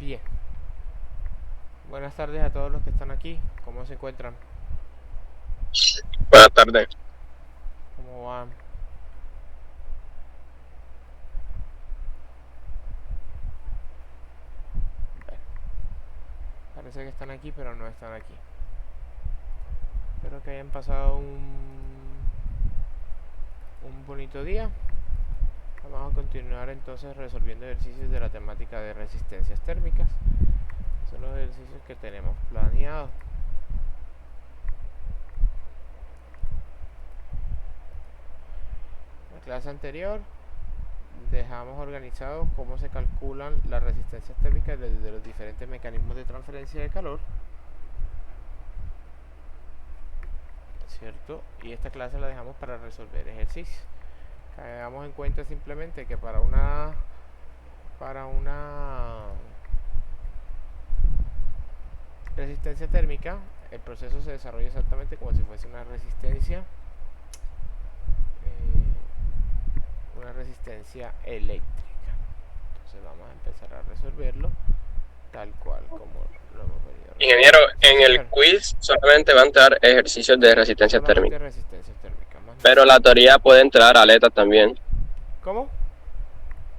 Bien. Buenas tardes a todos los que están aquí. ¿Cómo se encuentran? Buenas tardes. ¿Cómo van? Bueno, parece que están aquí, pero no están aquí. Espero que hayan pasado un bonito día. Vamos a continuar entonces resolviendo ejercicios de la temática de resistencias térmicas. Son los ejercicios que tenemos planeados. En la clase anterior dejamos organizado cómo se calculan las resistencias térmicas desde los diferentes mecanismos de transferencia de calor, ¿cierto? Y esta clase la dejamos para resolver ejercicios. Tengamos en cuenta simplemente que para una resistencia térmica el proceso se desarrolla exactamente como si fuese una resistencia eléctrica. Entonces vamos a empezar a resolverlo tal cual como lo hemos venido Ingeniero, resolviendo. Sí, en el señor. quiz solamente va a entrar ejercicios de resistencia térmica, Solamente resistencia térmica, más nada. pero la teoría puede entrar aletas también. ¿Cómo?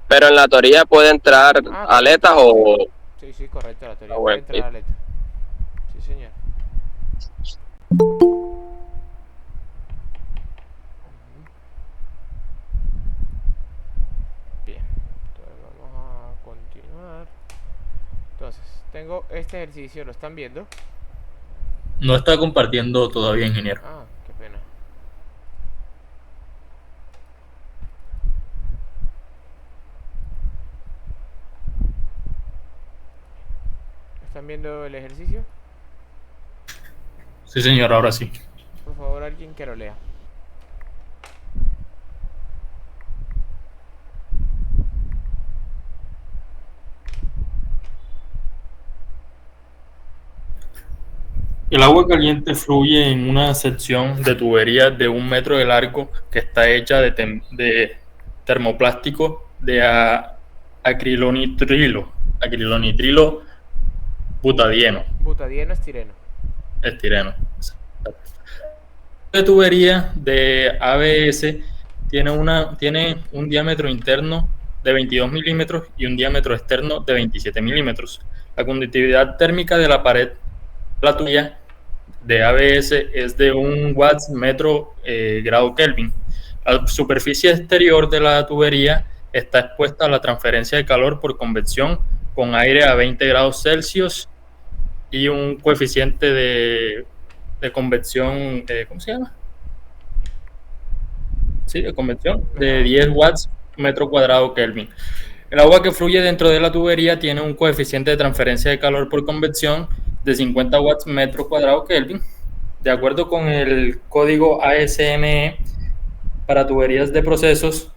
Pero en la teoría puede entrar Ah, aletas correcto. o, Sí, sí, correcto. La teoría o puede bueno, entrar a letra. Sí, señor. Bien. Entonces vamos a continuar. Entonces, tengo este ejercicio, ¿lo están viendo? No está compartiendo todavía, ingeniero. Ah, qué pena. ¿Están viendo el ejercicio? Sí, señor, ahora sí. Por favor, alguien que lo lea. El agua caliente fluye en una sección de tubería de 1 metro de largo que está hecha de termoplástico de acrilonitrilo butadieno, Butadieno, estireno. estireno. La tubería de ABS tiene un diámetro interno de 22 milímetros y un diámetro externo de 27 milímetros. La conductividad térmica de la pared de la tubería de ABS es de 1 watts metro grado Kelvin. La superficie exterior de la tubería está expuesta a la transferencia de calor por convección con aire a 20 grados Celsius y un coeficiente de convección, ¿cómo se llama? Sí, de convección, de Ajá. 10 watts metro cuadrado Kelvin. El agua que fluye dentro de la tubería tiene un coeficiente de transferencia de calor por convección de 50 watts metro cuadrado Kelvin. De acuerdo con el código ASME para tuberías de procesos,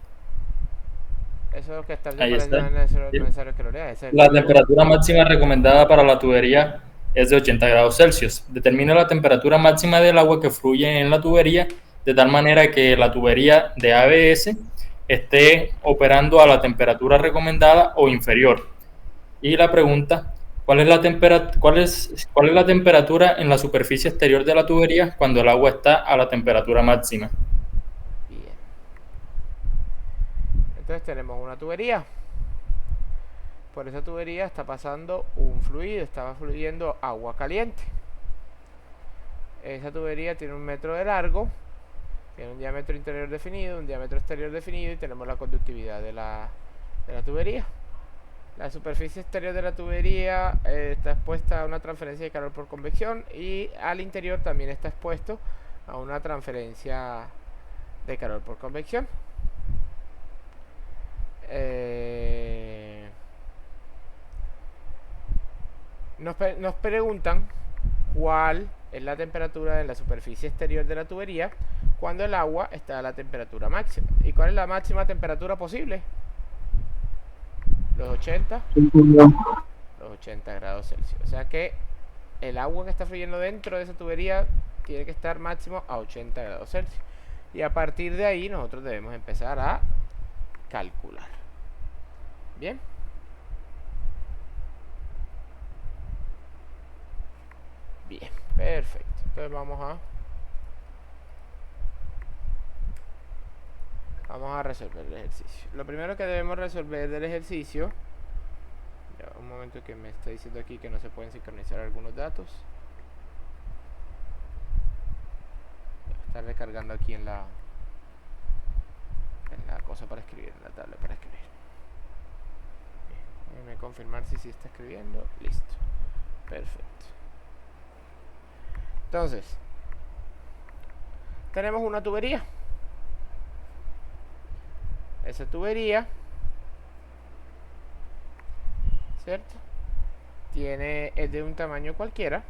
Eso es lo que está yo, ahí parece está. no es necesario que lo lea. Ese es el La código. temperatura máxima recomendada para la tubería es de 80 grados Celsius. Determina la temperatura máxima del agua que fluye en la tubería de tal manera que la tubería de ABS esté operando a la temperatura recomendada o inferior. Y la pregunta, ¿cuál es la temperatura en la superficie exterior de la tubería cuando el agua está a la temperatura máxima? Bien. Entonces tenemos una tubería. Por esa tubería está pasando un fluido, estaba fluyendo agua caliente. Esa tubería tiene 1 metro de largo, tiene un diámetro interior definido, un diámetro exterior definido y tenemos la conductividad de la tubería. La superficie exterior de la tubería está expuesta a una transferencia de calor por convección y al interior también está expuesto a una transferencia de calor por convección. Nos preguntan cuál es la temperatura en la superficie exterior de la tubería cuando el agua está a la temperatura máxima. ¿Y cuál es la máxima temperatura posible? Los 80, los 80 grados Celsius. O sea que el agua que está fluyendo dentro de esa tubería tiene que estar máximo a 80 grados Celsius. Y a partir de ahí nosotros debemos empezar a calcular. Bien. Bien, perfecto. Entonces vamos a resolver el ejercicio. Lo primero que debemos resolver del ejercicio, ya, un momento que me está diciendo aquí que no se pueden sincronizar algunos datos. Está recargando aquí en la cosa para escribir, en la tabla para escribir. Bien, déjeme confirmar si sí está escribiendo. Listo. Perfecto. Entonces, tenemos una tubería. Esa tubería, ¿cierto? Es de un tamaño cualquiera.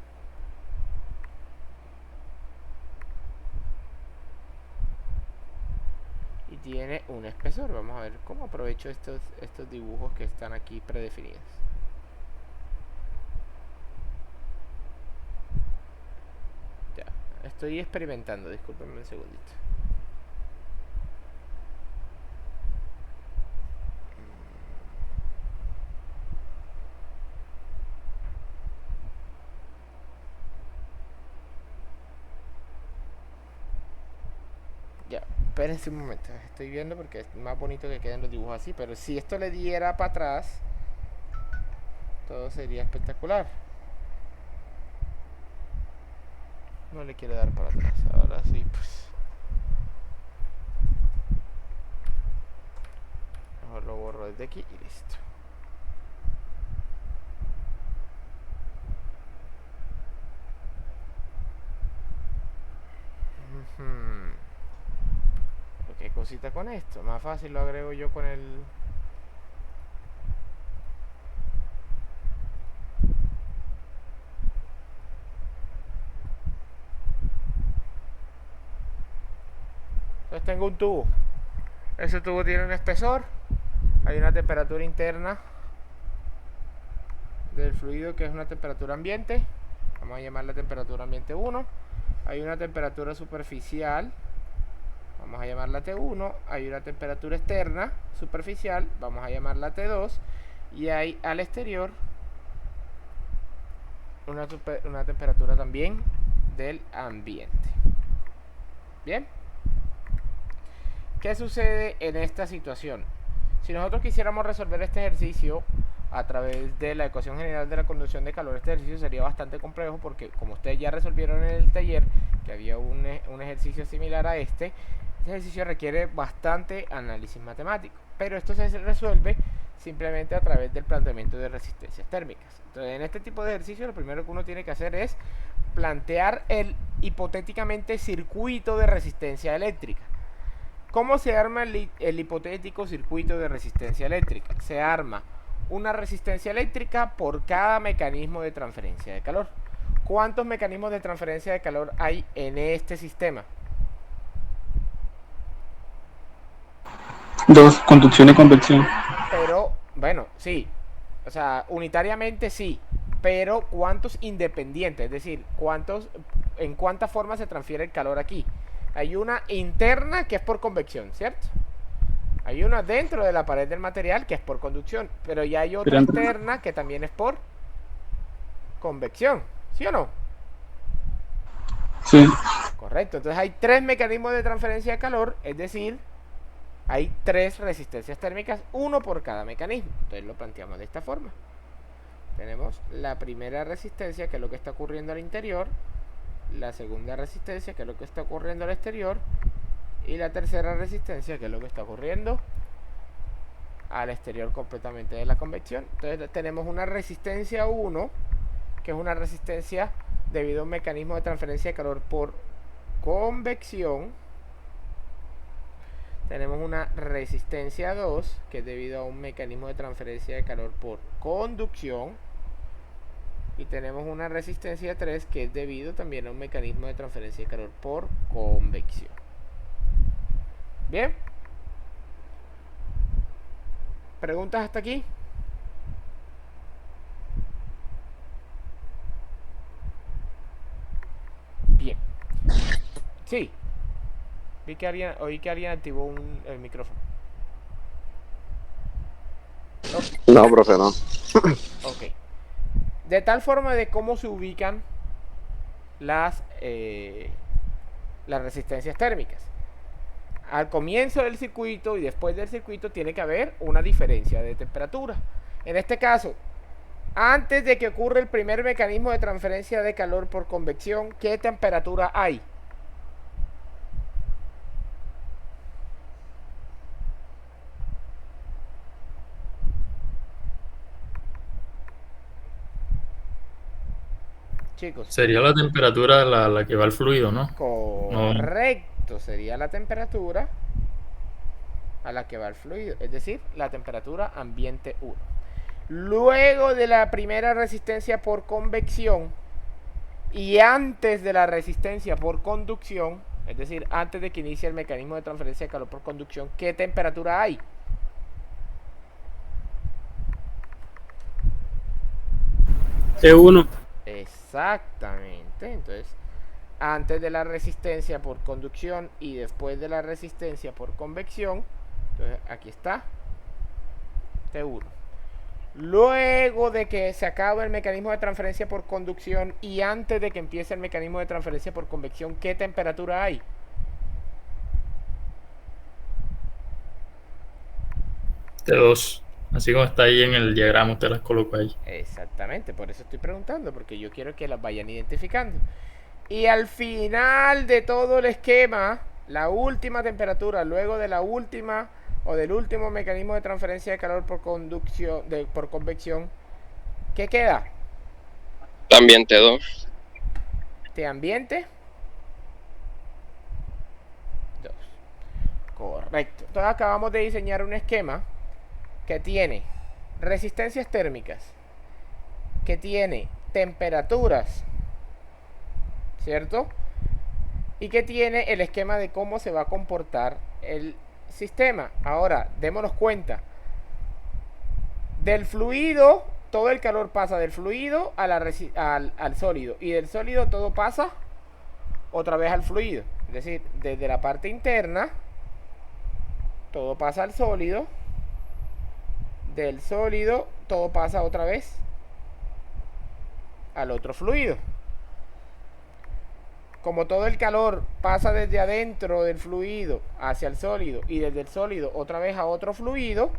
Y tiene un espesor. Vamos a ver cómo aprovecho estos dibujos que están aquí predefinidos. Ya, estoy experimentando, discúlpenme un segundito. Ya, espérense un momento, estoy viendo porque es más bonito que queden los dibujos así, pero si esto le diera para atrás, todo sería espectacular. No le quiere dar para atrás, ahora sí, pues. Mejor lo borro desde aquí y listo. ¿Qué cosita con esto? Más fácil lo agrego yo con el... Entonces tengo un tubo. Ese tubo tiene un espesor. Hay una temperatura interna del fluido que es una temperatura ambiente. Vamos a llamar la temperatura ambiente 1. Hay una temperatura superficial. Vamos a llamarla T1. Hay una temperatura externa superficial. Vamos a llamarla T2. Y hay al exterior una temperatura también del ambiente. Bien. ¿Qué sucede en esta situación? Si nosotros quisiéramos resolver este ejercicio a través de la ecuación general de la conducción de calor, este ejercicio sería bastante complejo porque, como ustedes ya resolvieron en el taller, que había un ejercicio similar a este ejercicio requiere bastante análisis matemático, pero esto se resuelve simplemente a través del planteamiento de resistencias térmicas. Entonces, en este tipo de ejercicio lo primero que uno tiene que hacer es plantear el hipotéticamente circuito de resistencia eléctrica. ¿Cómo se arma el hipotético circuito de resistencia eléctrica? Se arma una resistencia eléctrica por cada mecanismo de transferencia de calor. ¿Cuántos mecanismos de transferencia de calor hay en este sistema? 2, conducción y convección. Pero, bueno, sí. O sea, unitariamente sí. Pero ¿cuántos independientes? Es decir, en cuántas formas se transfiere el calor aquí. Hay una interna que es por convección, ¿cierto? Hay una dentro de la pared del material que es por conducción. Pero ya hay otra externa que también es por convección. ¿Sí o no? Sí. Correcto. Entonces hay 3 mecanismos de transferencia de calor. Es decir, hay 3 resistencias térmicas, 1 por cada mecanismo. Entonces lo planteamos de esta forma. Tenemos la primera resistencia, que es lo que está ocurriendo al interior. La segunda resistencia, que es lo que está ocurriendo al exterior. Y la tercera resistencia, que es lo que está ocurriendo al exterior completamente de la convección. Entonces tenemos una resistencia 1, que es una resistencia debido a un mecanismo de transferencia de calor por convección. Tenemos una resistencia 2, que es debido a un mecanismo de transferencia de calor por conducción. Y tenemos una resistencia 3, que es debido también a un mecanismo de transferencia de calor por convección. Bien. ¿Preguntas hasta aquí? Bien. Sí. Oí que alguien activó el micrófono. No, profe, no. Ok. De tal forma de cómo se ubican las resistencias térmicas. Al comienzo del circuito y después del circuito tiene que haber una diferencia de temperatura. En este caso, antes de que ocurra el primer mecanismo de transferencia de calor por convección, ¿qué temperatura hay? Chicos. Sería la temperatura a la que va el fluido, ¿no? Correcto, sería la temperatura a la que va el fluido, es decir, la temperatura ambiente 1. Luego de la primera resistencia por convección y antes de la resistencia por conducción, es decir, antes de que inicie el mecanismo de transferencia de calor por conducción, ¿qué temperatura hay? T1. Exactamente. Entonces, antes de la resistencia por conducción y después de la resistencia por convección, entonces aquí está T1. Luego de que se acabe el mecanismo de transferencia por conducción y antes de que empiece el mecanismo de transferencia por convección, ¿qué temperatura hay? T2. Así como está ahí en el diagrama, usted las colocó ahí. Exactamente, por eso estoy preguntando, porque yo quiero que las vayan identificando. Y al final de todo el esquema, la última temperatura, luego de la última o del último mecanismo de transferencia de calor por conducción, por convección, ¿qué queda? Ambiente 2. ¿De ambiente? 2. Correcto. Entonces acabamos de diseñar un esquema que tiene resistencias térmicas, que tiene temperaturas, ¿cierto? Y que tiene el esquema de cómo se va a comportar el sistema. Ahora, démonos cuenta. Del fluido, todo el calor pasa del fluido al sólido. Y del sólido todo pasa otra vez al fluido. Es decir, desde la parte interna, todo pasa al sólido. Del sólido, todo pasa otra vez al otro fluido. Como todo el calor pasa desde adentro del fluido hacia el sólido y desde el sólido otra vez a otro fluido,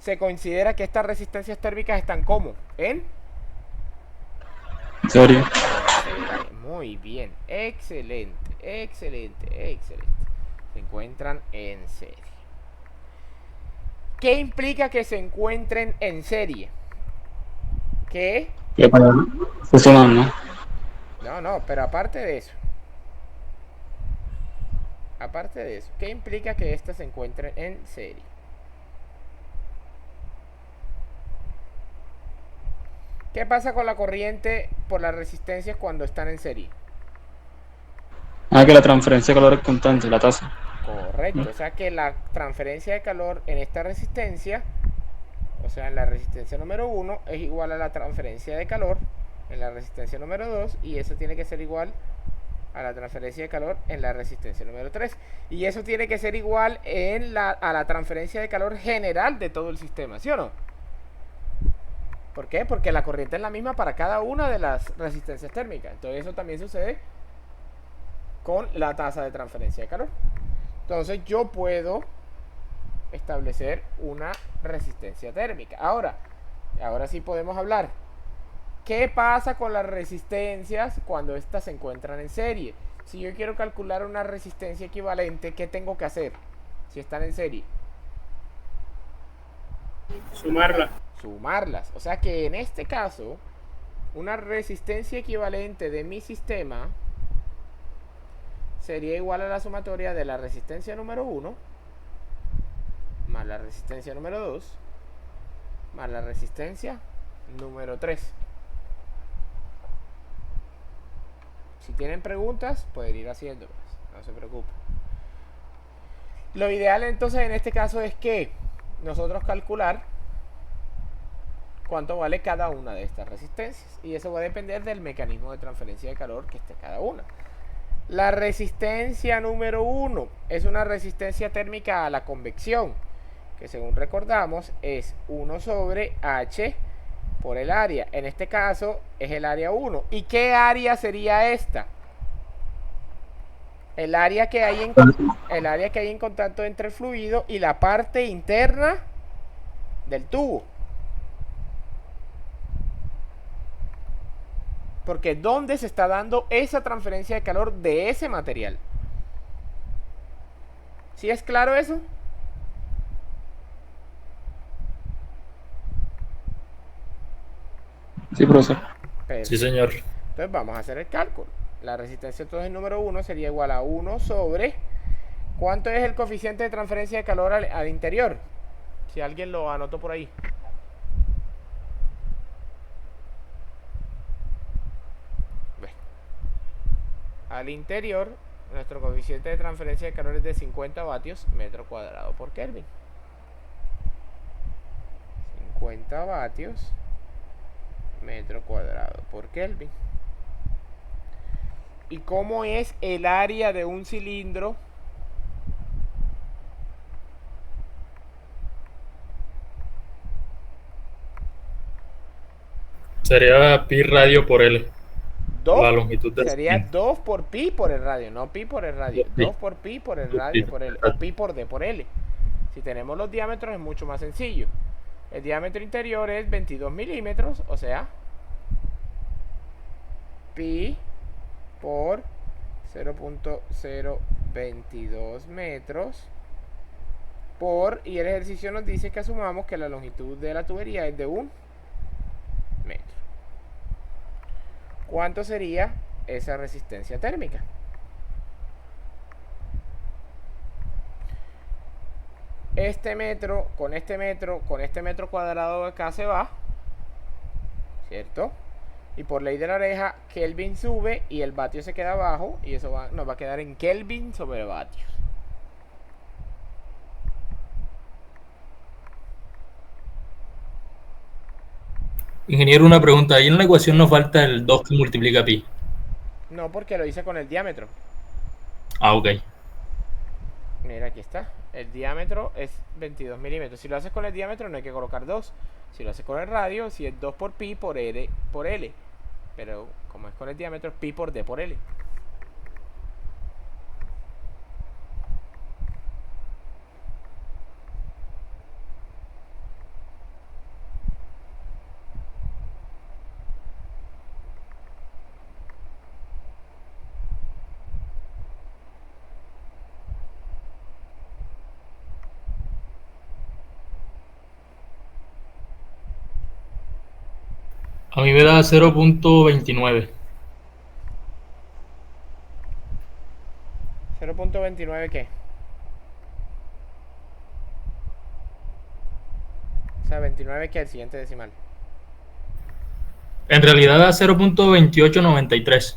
se considera que estas resistencias térmicas están ¿cómo? ¿En? Serie. Muy bien, excelente, excelente, excelente. Se encuentran en serie. ¿Qué implica que se encuentren en serie? ¿Qué? Que para funcionar, ¿no? No, pero aparte de eso, ¿qué implica que estas se encuentren en serie? ¿Qué pasa con la corriente por las resistencias cuando están en serie? Que la transferencia de calor es constante, la tasa. Correcto, o sea que la transferencia de calor en esta resistencia, o sea en la resistencia número 1, es igual a la transferencia de calor en la resistencia número 2, y eso tiene que ser igual a la transferencia de calor en la resistencia número 3, y eso tiene que ser igual a la transferencia de calor general de todo el sistema, ¿sí o no? ¿Por qué? Porque la corriente es la misma para cada una de las resistencias térmicas. Entonces eso también sucede con la tasa de transferencia de calor. Entonces yo puedo establecer una resistencia térmica. Ahora sí podemos hablar. ¿Qué pasa con las resistencias cuando estas se encuentran en serie? Si yo quiero calcular una resistencia equivalente, ¿qué tengo que hacer si están en serie? Sumarlas. O sea que en este caso, una resistencia equivalente de mi sistema sería igual a la sumatoria de la resistencia número 1 más la resistencia número 2 más la resistencia número 3. Si tienen preguntas, pueden ir haciéndolas, no se preocupen. Lo ideal entonces en este caso es que nosotros calcular cuánto vale cada una de estas resistencias, y eso va a depender del mecanismo de transferencia de calor que esté cada una. La resistencia número 1 es una resistencia térmica a la convección, que según recordamos es 1 sobre H por el área. En este caso es el área 1. ¿Y qué área sería esta? El área que hay en contacto entre el fluido y la parte interna del tubo. Porque ¿dónde se está dando esa transferencia de calor de ese material? ¿Sí es claro eso? Sí, profesor. Sí, señor. Entonces vamos a hacer el cálculo. La resistencia entonces número 1 sería igual a 1 sobre... ¿Cuánto es el coeficiente de transferencia de calor al interior? Si alguien lo anotó por ahí. Al interior, nuestro coeficiente de transferencia de calor es de 50 vatios metro cuadrado por Kelvin. 50 vatios metro cuadrado por Kelvin. ¿Y cómo es el área de un cilindro? Sería pi radio por L. 2, La longitud del sería cilindro. 2 por pi por el radio, no pi por el radio. 2 por pi por el radio por L, o pi por d por L. Si tenemos los diámetros es mucho más sencillo. El diámetro interior es 22 milímetros, o sea, pi por 0.022 metros por, y el ejercicio nos dice que asumamos que la longitud de la tubería es de 1 metro. ¿Cuánto sería esa resistencia térmica? Este metro, con este metro cuadrado de acá se va, ¿cierto? Y por ley de la oreja, Kelvin sube y el vatio se queda abajo, y eso nos va a quedar en Kelvin sobre vatios. Ingeniero, una pregunta. Ahí en la ecuación nos falta el 2 que multiplica pi. No, porque lo hice con el diámetro. Ah, ok. Mira, aquí está. El diámetro es 22 milímetros. Si lo haces con el diámetro no hay que colocar 2. Si lo haces con el radio, si es 2 por pi por L por L. Pero como es con el diámetro, es pi por d por L. A mí me da 0.29. 0.29 ¿qué? O sea, 29 que el siguiente decimal. En realidad da 0.2893.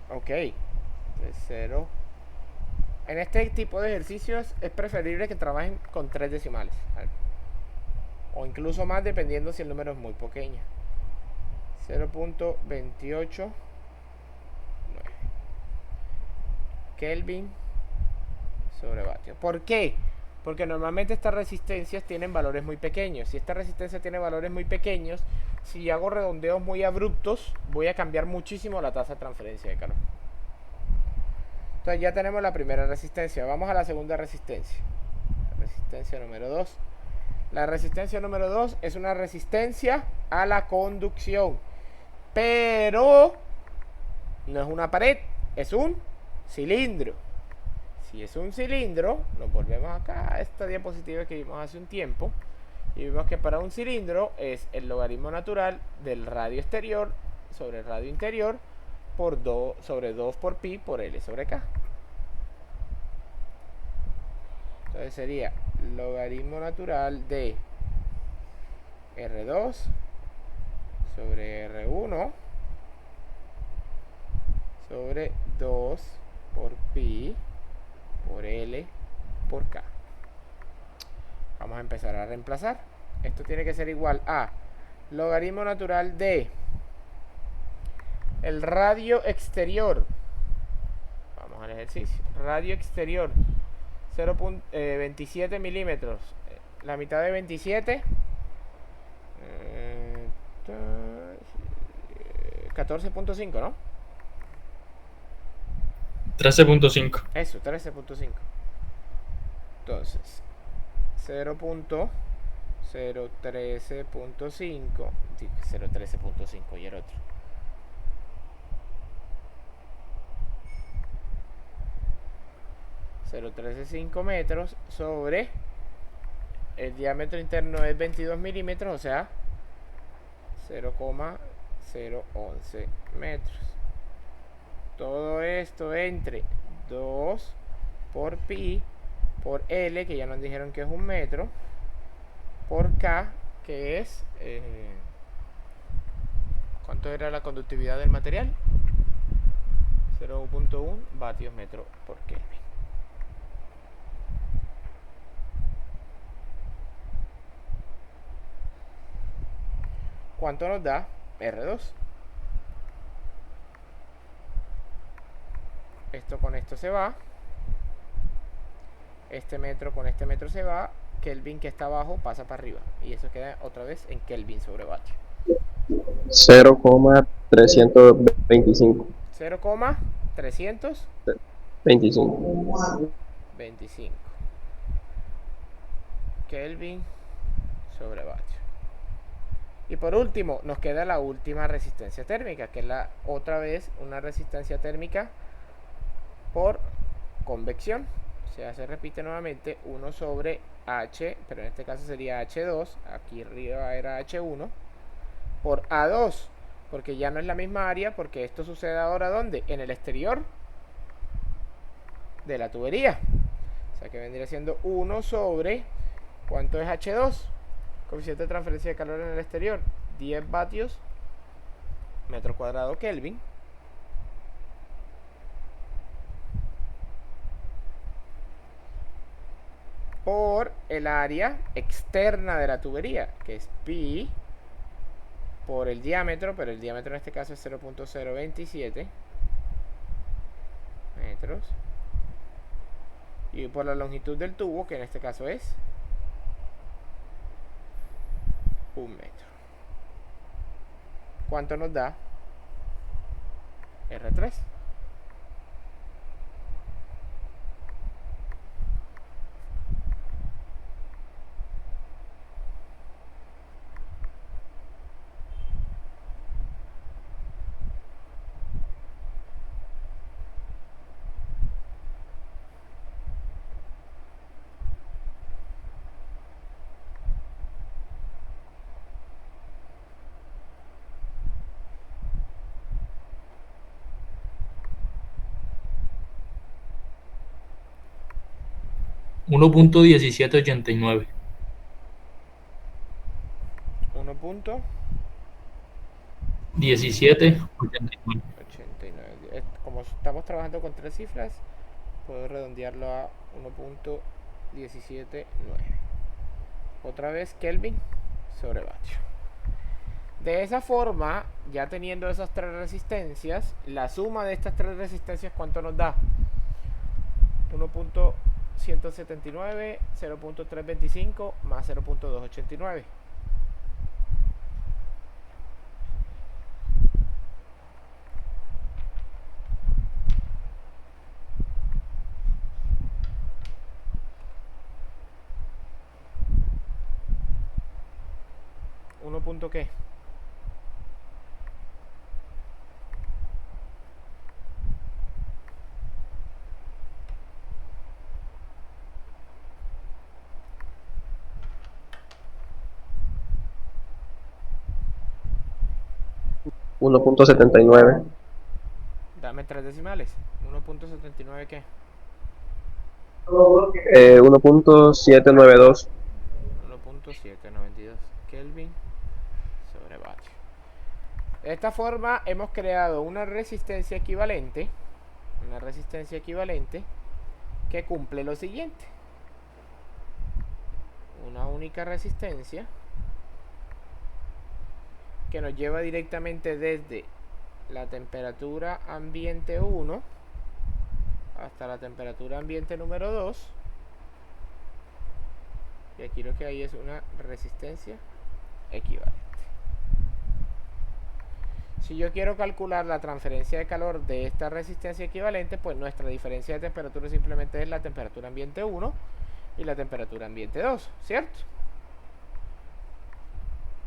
Ok. Entonces 0. En este tipo de ejercicios es preferible que trabajen con 3 decimales. O incluso más dependiendo si el número es muy pequeño. 0.289 Kelvin sobre vatio. ¿Por qué? Porque normalmente estas resistencias tienen valores muy pequeños. Si esta resistencia tiene valores muy pequeños, si hago redondeos muy abruptos, voy a cambiar muchísimo la tasa de transferencia de calor. Entonces ya tenemos la primera resistencia. Vamos a la segunda resistencia. Resistencia número 2. La resistencia número 2 es una resistencia a la conducción. Pero no es una pared, es un cilindro. Si es un cilindro, nos volvemos acá a esta diapositiva que vimos hace un tiempo. Y vimos que para un cilindro es el logaritmo natural del radio exterior sobre el radio interior por 2 sobre 2 por pi por L sobre K. Entonces sería logaritmo natural de R2 sobre R1 sobre 2 por pi por L por K. Vamos a empezar a reemplazar. Esto tiene que ser igual a logaritmo natural de el radio exterior. Vamos al ejercicio. Radio exterior 0.27 milímetros. La mitad de 27 14.5, ¿no? 13.5. Eso, 13.5. Entonces, 0.013.5. 0.13.5 y el otro. 0.135 metros sobre el diámetro interno es 22 milímetros, o sea, 0,011 metros. Todo esto entre 2 por pi por L, que ya nos dijeron que es 1 metro, por K, que es... ¿cuánto era la conductividad del material? 0.1 vatios metro por Kelvin. ¿Cuánto nos da R2? Esto con esto se va. Este metro con este metro se va. Kelvin que está abajo pasa para arriba. Y eso queda otra vez en Kelvin sobre vatio. 0,325. 0,325 25. Kelvin sobre vatio. Y por último, nos queda la última resistencia térmica, que es otra vez una resistencia térmica por convección. O sea, se repite nuevamente 1 sobre H, pero en este caso sería H2, aquí arriba era H1, por A2, porque ya no es la misma área, porque esto sucede ahora ¿dónde? En el exterior de la tubería. O sea que vendría siendo 1 sobre, ¿cuánto es H2? Coeficiente de transferencia de calor en el exterior, 10 vatios metro cuadrado Kelvin. Por el área externa de la tubería, que es pi por el diámetro, pero el diámetro en este caso es 0.027 metros, y por la longitud del tubo, que en este caso es 1 metro. ¿Cuánto nos da R3? $1.1789. 1.89. 1789. Como estamos trabajando con 3 cifras, puedo redondearlo a 1.179. Otra vez Kelvin sobre vatio. De esa forma, ya teniendo esas 3 resistencias, la suma de estas 3 resistencias, ¿cuánto nos da? 1.179, 0.325 más 0.289. ¿1 punto qué? $1.79. Dame 3 decimales. 1.79 qué? 1.792. 1.792 Kelvin sobre vatio. De esta forma hemos creado una resistencia equivalente. Una resistencia equivalente que cumple lo siguiente. Una única resistencia que nos lleva directamente desde la temperatura ambiente 1 hasta la temperatura ambiente número 2. Y aquí lo que hay es una resistencia equivalente. Si yo quiero calcular la transferencia de calor de esta resistencia equivalente, pues nuestra diferencia de temperatura simplemente es la temperatura ambiente 1 y la temperatura ambiente 2, ¿cierto?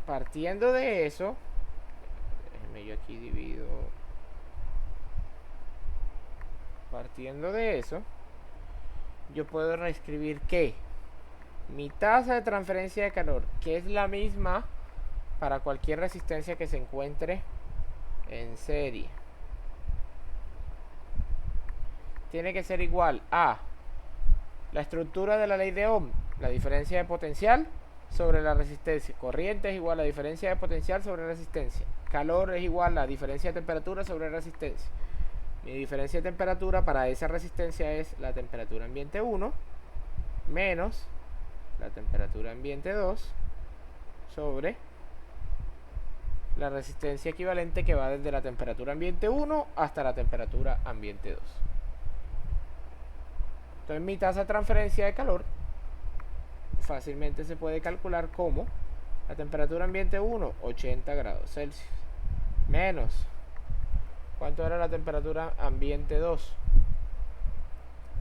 Partiendo de eso, déjenme yo aquí divido. Partiendo de eso, yo puedo reescribir que mi tasa de transferencia de calor, que es la misma para cualquier resistencia que se encuentre en serie, tiene que ser igual a la estructura de la ley de Ohm, la diferencia de potencial sobre la resistencia. Corriente es igual a la diferencia de potencial sobre resistencia. Calor es igual a la diferencia de temperatura sobre resistencia. Mi diferencia de temperatura para esa resistencia es la temperatura ambiente 1 menos la temperatura ambiente 2 sobre la resistencia equivalente, que va desde la temperatura ambiente 1 hasta la temperatura ambiente 2. Entonces mi tasa de transferencia de calor fácilmente se puede calcular como la temperatura ambiente 1, 80 grados Celsius, menos, ¿cuánto era la temperatura ambiente 2?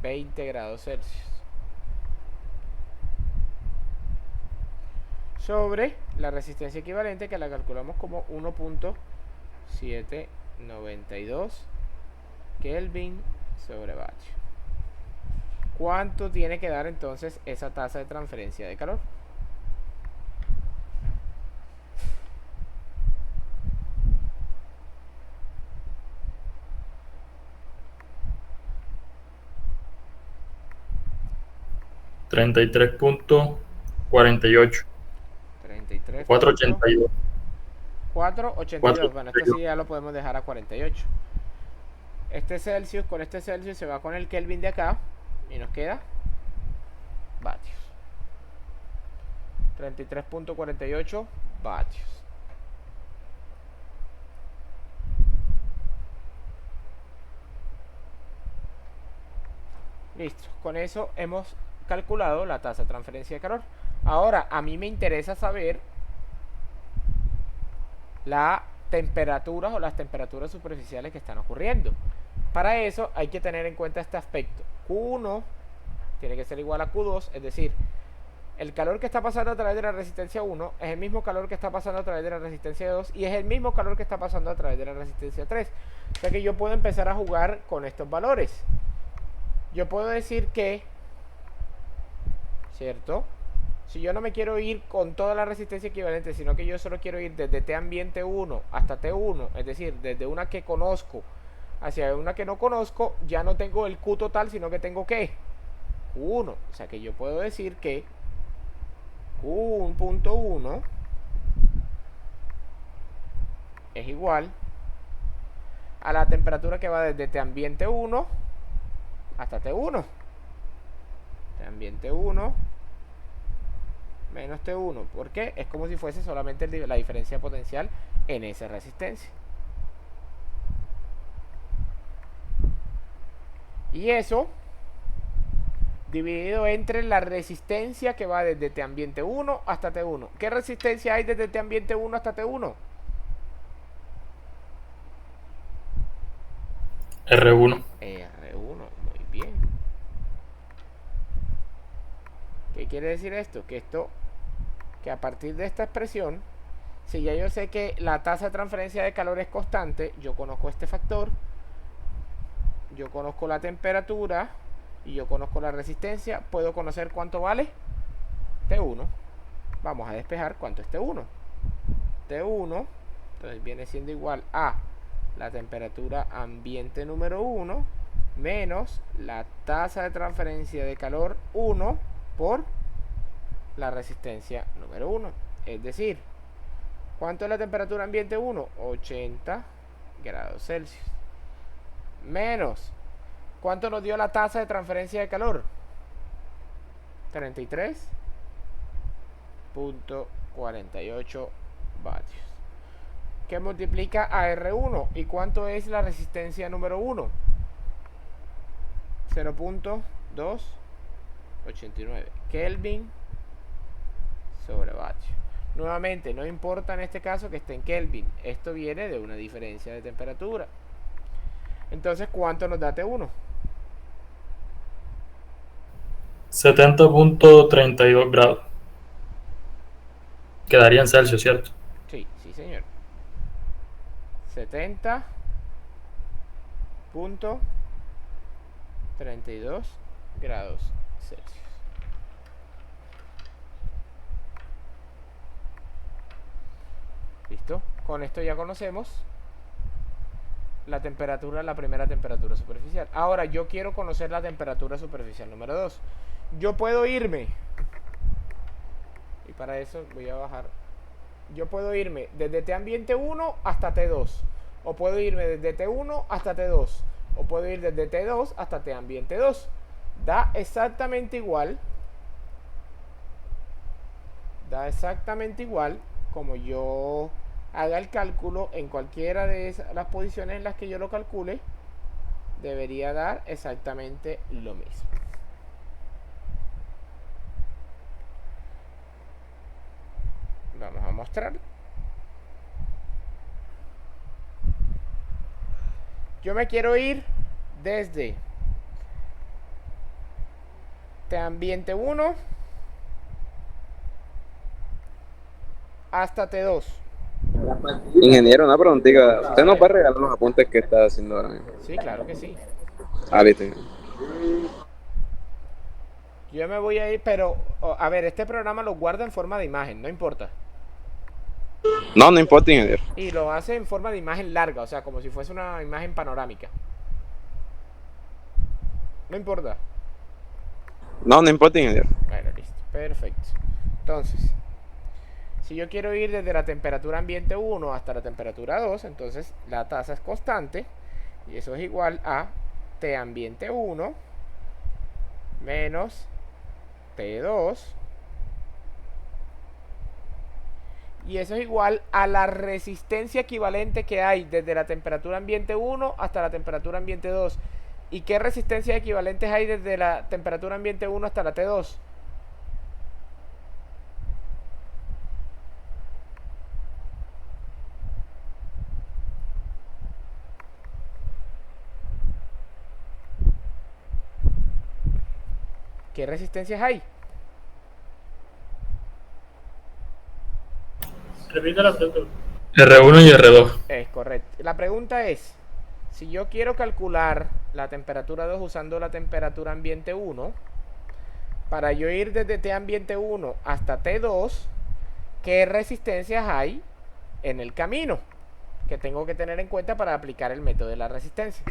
20 grados Celsius. Sobre la resistencia equivalente, que la calculamos como 1.792 Kelvin sobre vatio. ¿Cuánto tiene que dar entonces esa tasa de transferencia de calor? $33.48. 33. 482. 482. Bueno, esto sí ya lo podemos dejar a 48. Este Celsius con este Celsius se va con el Kelvin de acá y nos queda vatios. 33.48 vatios. Listo, con eso hemos calculado la tasa de transferencia de calor. Ahora, a mí me interesa saber la temperatura o las temperaturas superficiales que están ocurriendo. Para eso hay que tener en cuenta este aspecto. Q1 tiene que ser igual a Q2, es decir, el calor que está pasando a través de la resistencia 1 es el mismo calor que está pasando a través de la resistencia 2 y es el mismo calor que está pasando a través de la resistencia 3. O sea que yo puedo empezar a jugar con estos valores. Yo puedo decir que, ¿cierto? Si yo no me quiero ir con toda la resistencia equivalente, sino que yo solo quiero ir desde T ambiente 1 hasta T1, es decir, desde una que conozco hacia una que no conozco, ya no tengo el Q total, sino que tengo ¿qué? Q1. O sea que yo puedo decir que Q1.1 es igual a la temperatura que va desde T ambiente 1 hasta T1. T ambiente 1 menos T1. ¿Por qué? Es como si fuese solamente la diferencia potencial en esa resistencia. Y eso dividido entre la resistencia que va desde T ambiente 1 hasta T1. ¿Qué resistencia hay desde T ambiente 1 hasta T1? R1. R1, muy bien. ¿Qué quiere decir esto? Que a partir de esta expresión, si ya yo sé que la tasa de transferencia de calor es constante, yo conozco este factor, yo conozco la temperatura y yo conozco la resistencia, puedo conocer cuánto vale T1. Vamos a despejar cuánto es T1. T1, entonces viene siendo igual a la temperatura ambiente número 1 menos la tasa de transferencia de calor 1 por la resistencia número 1. Es decir, ¿cuánto es la temperatura ambiente 1? 80 grados Celsius. Menos, ¿cuánto nos dio la tasa de transferencia de calor? 33.48 vatios. Que multiplica a R1. ¿Y cuánto es la resistencia número 1? 0.289 Kelvin sobre vatio. Nuevamente, no importa en este caso que esté en Kelvin. Esto viene de una diferencia de temperatura. Entonces, ¿cuánto nos da T1? 70.32 grados. Quedaría en Celsius, ¿cierto? Sí, sí, señor. 70.32 grados Celsius. ¿Listo? Con esto ya conocemos la temperatura, la primera temperatura superficial. Ahora yo quiero conocer la temperatura superficial número 2. Yo puedo irme, y para eso voy a bajar. Yo puedo irme desde T ambiente 1 hasta T2, o puedo irme desde T1 hasta T2, o puedo ir desde T2 hasta T ambiente 2. Da exactamente igual. Da exactamente igual como yo haga el cálculo en cualquiera de las posiciones en las que yo lo calcule. Debería dar exactamente lo mismo. Vamos a mostrar. Yo me quiero ir desde T ambiente 1 hasta T2. Ingeniero, una preguntita. ¿Usted nos va a regalar los apuntes que está haciendo ahora mismo? Sí, claro que sí. Ah, viste. Yo me voy a ir, pero a ver, este programa lo guarda en forma de imagen, no importa. No, no importa, ingeniero. Y lo hace en forma de imagen larga, o sea, como si fuese una imagen panorámica. No importa. No, no importa, ingeniero. Bueno, listo, perfecto. Entonces, si yo quiero ir desde la temperatura ambiente 1 hasta la temperatura 2, entonces la tasa es constante. Y eso es igual a T ambiente 1 menos T2. Y eso es igual a la resistencia equivalente que hay desde la temperatura ambiente 1 hasta la temperatura ambiente 2. ¿Y qué resistencias equivalentes hay desde la temperatura ambiente 1 hasta la T2? ¿Qué resistencias hay? Repite la pregunta. R1 y R2. Es correcto. La pregunta es, si yo quiero calcular la temperatura 2 usando la temperatura ambiente 1, para yo ir desde T ambiente 1 hasta T2, ¿qué resistencias hay en el camino que tengo que tener en cuenta para aplicar el método de la resistencia?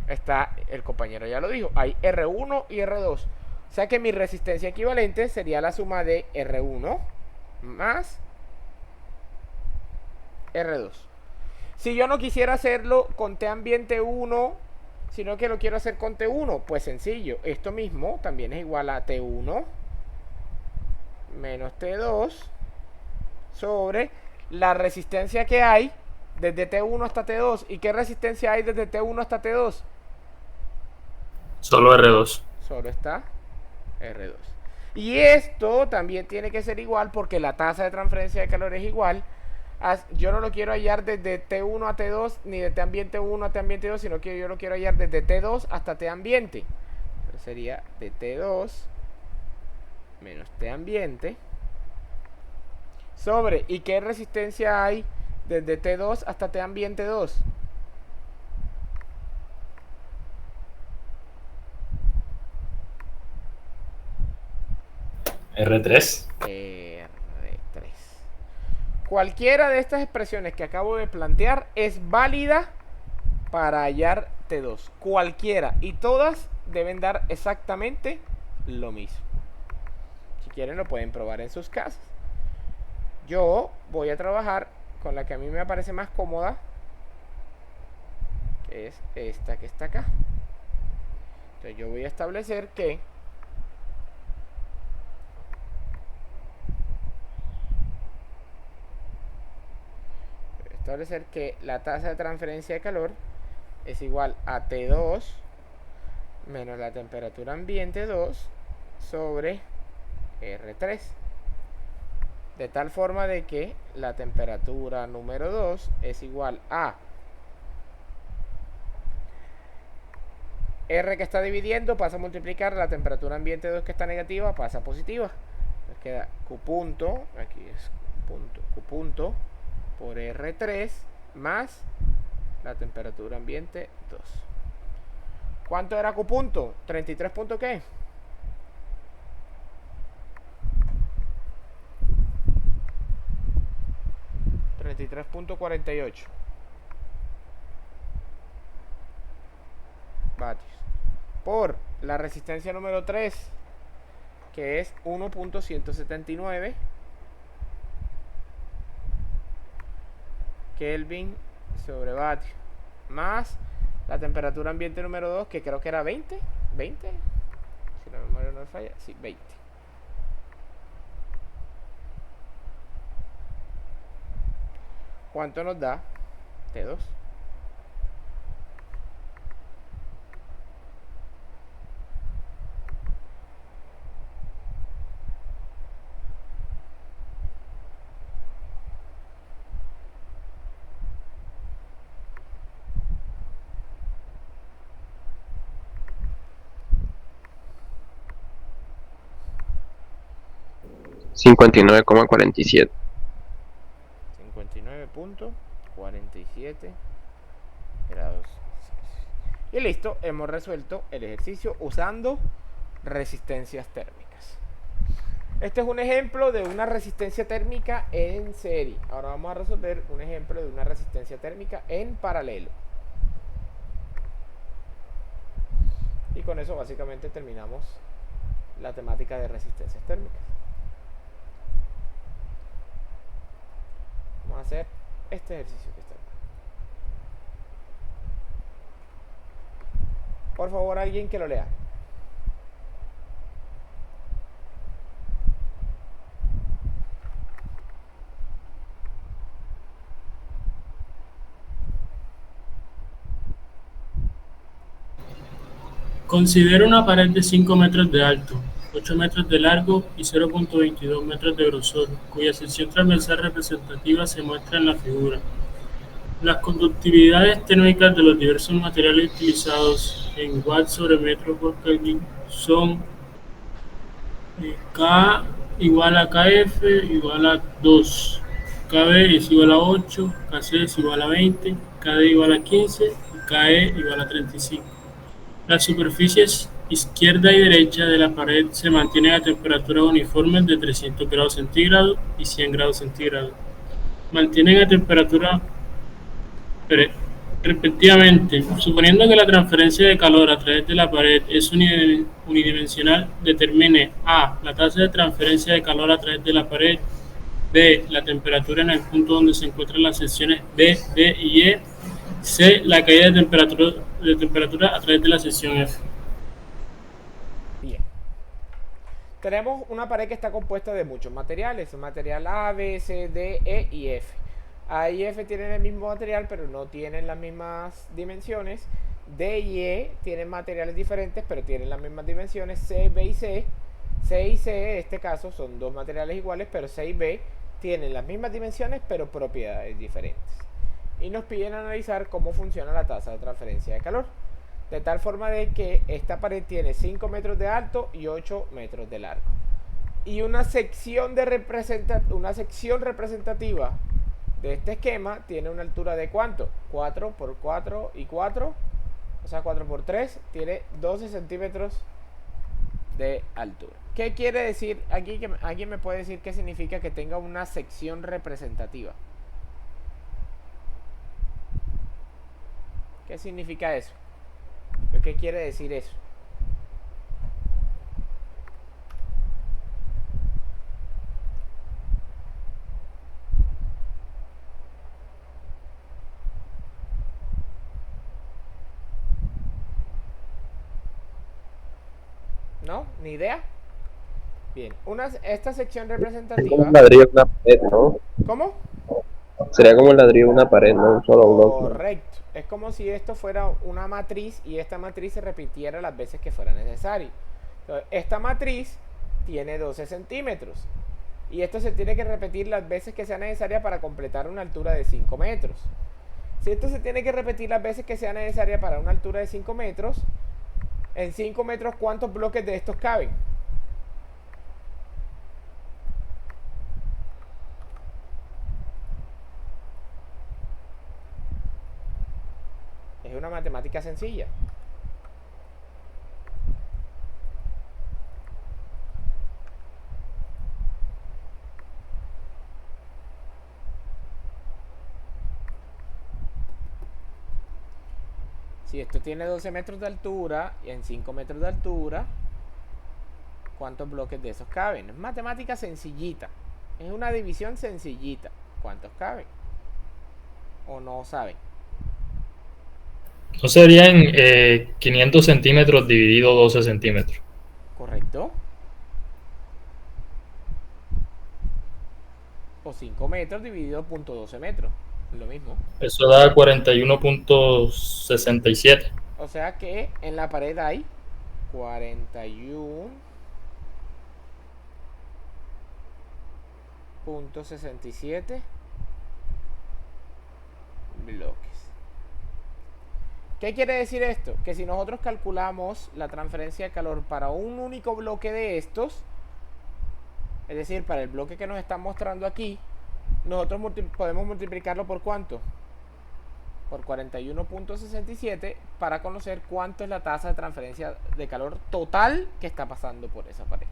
Está, el compañero ya lo dijo, hay R1 y R2. O sea que mi resistencia equivalente sería la suma de R1 más R2. Si yo no quisiera hacerlo con T ambiente 1, sino que lo quiero hacer con T1, pues sencillo. Esto mismo también es igual a T1 menos T2 sobre la resistencia que hay desde T1 hasta T2. ¿Y qué resistencia hay desde T1 hasta T2? Solo R2. Solo está R2. Y esto también tiene que ser igual porque la tasa de transferencia de calor es igual. Yo no lo quiero hallar desde T1 a T2 ni de T ambiente 1 a T ambiente 2, sino que yo lo quiero hallar desde T2 hasta T ambiente. Entonces sería de T2 menos T ambiente sobre, ¿y qué resistencia hay desde T2 hasta T ambiente 2? R3. R3. Cualquiera de estas expresiones que acabo de plantear es válida para hallar T2. Cualquiera. Y todas deben dar exactamente lo mismo. Si quieren lo pueden probar en sus casas. Yo voy a trabajar con la que a mí me parece más cómoda, que es esta que está acá. Entonces yo voy a establecer que la tasa de transferencia de calor es igual a T2 menos la temperatura ambiente 2 sobre R3. De tal forma de que la temperatura número 2 es igual a R que está dividiendo, pasa a multiplicar la temperatura ambiente 2 que está negativa, pasa a positiva. Entonces queda Q punto, aquí es Q punto por R3 más la temperatura ambiente 2. ¿Cuánto era Q punto? 33 punto ¿qué? $33.48 vatios por la resistencia número 3, que es 1.179 Kelvin sobre vatio, más la temperatura ambiente número 2, que creo que era 20, si la memoria no me falla, sí, 20. ¿Cuánto nos da T2? $59.47. 59.47 grados. Y listo, hemos resuelto el ejercicio usando resistencias térmicas. Este es un ejemplo de una resistencia térmica en serie. Ahora vamos a resolver un ejemplo de una resistencia térmica en paralelo. Y con eso básicamente terminamos la temática de resistencias térmicas. Vamos a hacer este ejercicio que está acá. Por favor, alguien que lo lea. Considera una pared de 5 metros de alto, 8 metros de largo y 0.22 metros de grosor, cuya sección transversal representativa se muestra en la figura. Las conductividades térmicas de los diversos materiales utilizados en watts sobre metro por Kelvin son K igual a KF igual a 2, KB es igual a 8, KC es igual a 20, KD igual a 15 y KE igual a 35. Las superficies izquierda y derecha de la pared se mantienen a temperaturas uniformes de 300 grados centígrados y 100 grados centígrados. Mantienen a temperatura respectivamente. Suponiendo que la transferencia de calor a través de la pared es unidimensional, determine a. La tasa de transferencia de calor a través de la pared, b. La temperatura en el punto donde se encuentran las secciones B, D y E, c. La caída de temperatura a través de la sección F. Bien. Tenemos una pared que está compuesta de muchos materiales. Material A, B, C, D, E y F. A y F tienen el mismo material, pero no tienen las mismas dimensiones. D y E tienen materiales diferentes, pero tienen las mismas dimensiones. C, B y C. C y C, en este caso, son dos materiales iguales, pero C y B tienen las mismas dimensiones, pero propiedades diferentes. Y nos piden analizar cómo funciona la tasa de transferencia de calor. De tal forma de que esta pared tiene 5 metros de alto y 8 metros de largo. Y una sección representativa de este esquema tiene una altura de ¿cuánto? 4 por 4 y 4, o sea 4 por 3, tiene 12 centímetros de altura. ¿Qué quiere decir? Aquí alguien me puede decir qué significa que tenga una sección representativa. ¿Qué significa eso? ¿Qué quiere decir eso? ¿No? ¿Ni idea? Bien, esta sección representativa... Un ladrillo de una pared, ¿no? ¿Cómo? Sería como el ladrillo de una pared, no un solo bloque. Correcto. Es como si esto fuera una matriz y esta matriz se repitiera las veces que fuera necesario. Entonces, esta matriz tiene 12 centímetros. Y esto se tiene que repetir las veces que sea necesaria para completar una altura de 5 metros. Si esto se tiene que repetir las veces que sea necesaria para una altura de 5 metros, en 5 metros, ¿cuántos bloques de estos caben? Es una matemática sencilla. Si esto tiene 12 metros de altura y en 5 metros de altura, ¿cuántos bloques de esos caben? Es matemática sencillita. Es una división sencillita. ¿Cuántos caben? ¿O no saben? No serían 500 centímetros dividido 12 centímetros. ¿Correcto? O 5 metros dividido por 0.12 metros. Lo mismo. Eso da 41.67. O sea que en la pared hay 41.67 bloques. ¿Qué quiere decir esto? Que si nosotros calculamos la transferencia de calor para un único bloque de estos, es decir, para el bloque que nos están mostrando aquí, nosotros podemos multiplicarlo por ¿cuánto? Por 41.67 para conocer cuánto es la tasa de transferencia de calor total que está pasando por esa pared.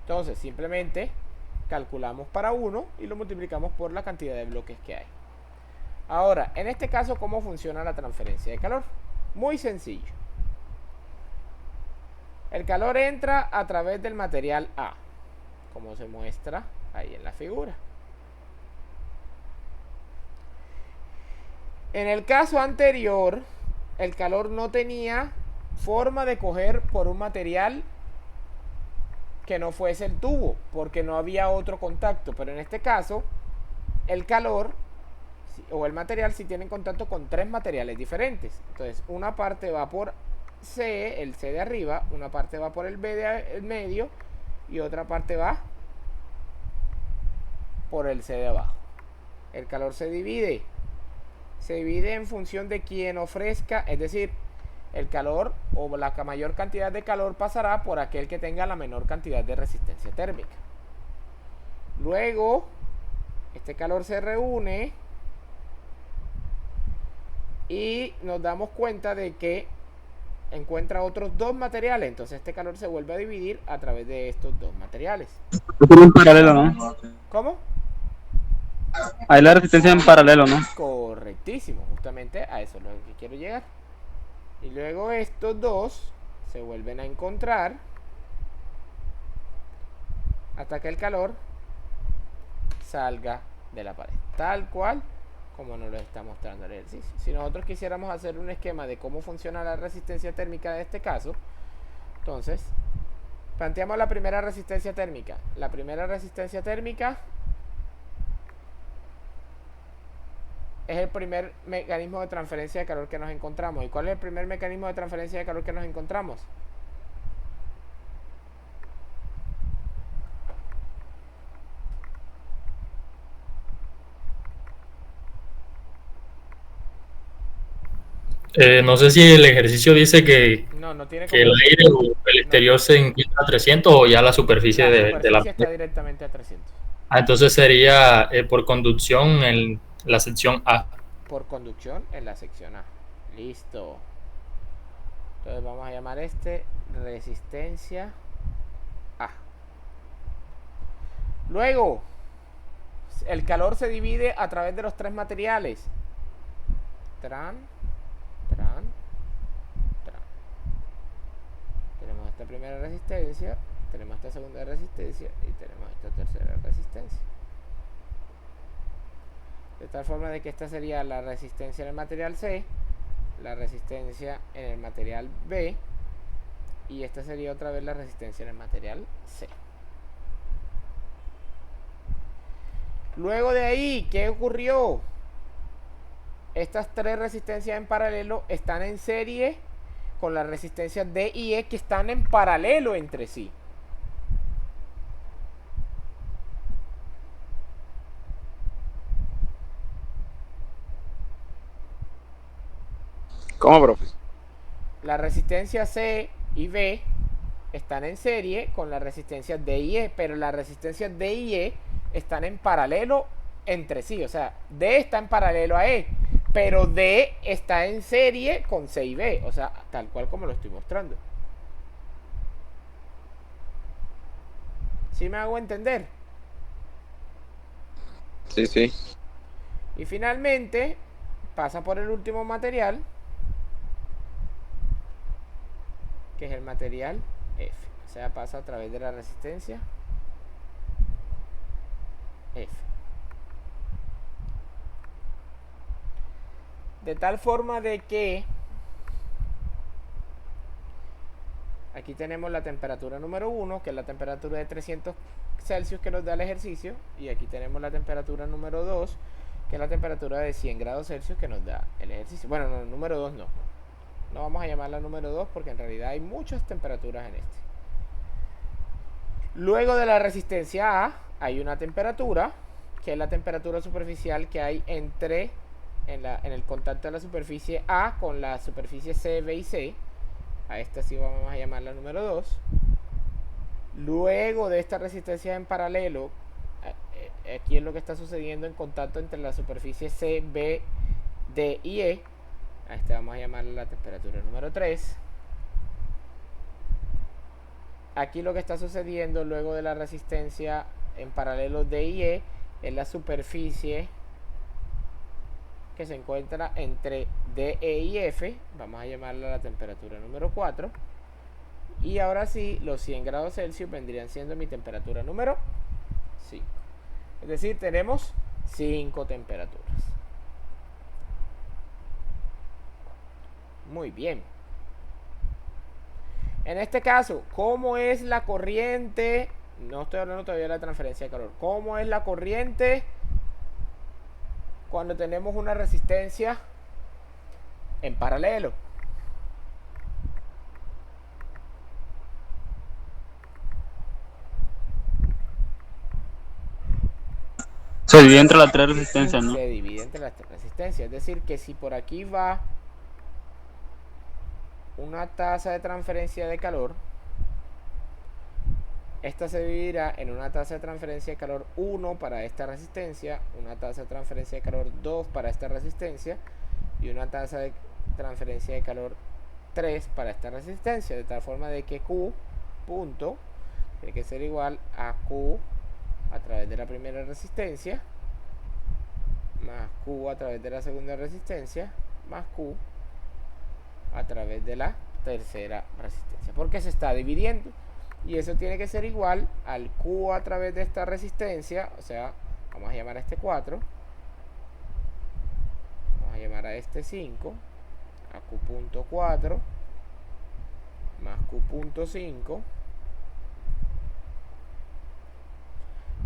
Entonces, simplemente calculamos para uno y lo multiplicamos por la cantidad de bloques que hay. Ahora, en este caso, ¿cómo funciona la transferencia de calor? Muy sencillo. El calor entra a través del material A, como se muestra ahí en la figura. En el caso anterior, el calor no tenía forma de coger por un material que no fuese el tubo, porque no había otro contacto. Pero en este caso, el calor o el material sí tiene contacto con 3 materiales diferentes. Entonces, una parte va por C, el C de arriba, una parte va por el B de el medio y otra parte va por el C de abajo. El calor se divide en función de quien ofrezca, es decir, el calor o la mayor cantidad de calor pasará por aquel que tenga la menor cantidad de resistencia térmica. Luego, este calor se reúne y nos damos cuenta de que encuentra otros 2 materiales. Entonces este calor se vuelve a dividir a través de estos 2 materiales. Es como en paralelo, ¿no? ¿Cómo? Hay la resistencia en paralelo, ¿no? Correctísimo, justamente a eso es lo que quiero llegar. Y luego estos 2 se vuelven a encontrar hasta que el calor salga de la pared, tal cual como nos lo está mostrando el ejercicio. Si nosotros quisiéramos hacer un esquema de cómo funciona la resistencia térmica de este caso, entonces planteamos la primera resistencia térmica. La primera resistencia térmica es el primer mecanismo de transferencia de calor que nos encontramos. ¿Y cuál es el primer mecanismo de transferencia de calor que nos encontramos? No sé si el ejercicio dice que, No tiene que el aire o el exterior se encuentra a 300 o ya la superficie de la superficie está directamente a 300. Entonces sería por conducción en la sección A. Por conducción en la sección A. Listo. Entonces vamos a llamar resistencia A. Luego, el calor se divide a través de los 3 materiales. Tenemos esta primera resistencia, tenemos esta segunda resistencia y tenemos esta tercera resistencia. De tal forma de que esta sería la resistencia en el material C, la resistencia en el material B y esta sería otra vez la resistencia en el material C. Luego de ahí, ¿qué ocurrió? Estas 3 resistencias en paralelo están en serie con las resistencias D y E que están en paralelo entre sí. ¿Cómo, profe? La resistencia C y B están en serie con las resistencias D y E, pero las resistencias D y E están en paralelo entre sí. O sea, D está en paralelo a E, pero D está en serie con C y B. O sea, tal cual como lo estoy mostrando. ¿Sí me hago entender? Sí, sí. Y finalmente pasa por el último material, que es el material F. O sea, pasa a través de la resistencia F. De tal forma de que aquí tenemos la temperatura número 1, que es la temperatura de 300 Celsius que nos da el ejercicio. Y aquí tenemos la temperatura número 2, que es la temperatura de 100 grados Celsius que nos da el ejercicio. Bueno, no, número 2 no. No vamos a llamarla número 2 porque en realidad hay muchas temperaturas en este. Luego de la resistencia A hay una temperatura, que es la temperatura superficial que hay entre en el contacto de la superficie A con la superficie C, B y C. A esta sí vamos a llamarla número 2. Luego de esta resistencia en paralelo, aquí es lo que está sucediendo en contacto entre la superficie C, B, D y E. A este vamos a llamarle la temperatura número 3. Aquí lo que está sucediendo luego de la resistencia en paralelo D y E es la superficie que se encuentra entre D, E y F. Vamos a llamarla la temperatura número 4. Y ahora sí, los 100 grados Celsius vendrían siendo mi temperatura número 5. Es decir, tenemos 5 temperaturas. Muy bien. En este caso, ¿cómo es la corriente? No estoy hablando todavía de la transferencia de calor. ¿Cómo es la corriente cuando tenemos una resistencia en paralelo? Se divide entre las tres resistencias, ¿no? Se divide entre las tres resistencias. Es decir, que si por aquí va una tasa de transferencia de calor, esta se dividirá en una tasa de transferencia de calor 1 para esta resistencia, una tasa de transferencia de calor 2 para esta resistencia y una tasa de transferencia de calor 3 para esta resistencia, de tal forma de que Q punto tiene que ser igual a Q a través de la primera resistencia más Q a través de la segunda resistencia más Q a través de la tercera resistencia, porque se está dividiendo. Y eso tiene que ser igual al Q a través de esta resistencia. O sea, vamos a llamar a este 4, vamos a llamar a este 5, a Q.4 más Q.5,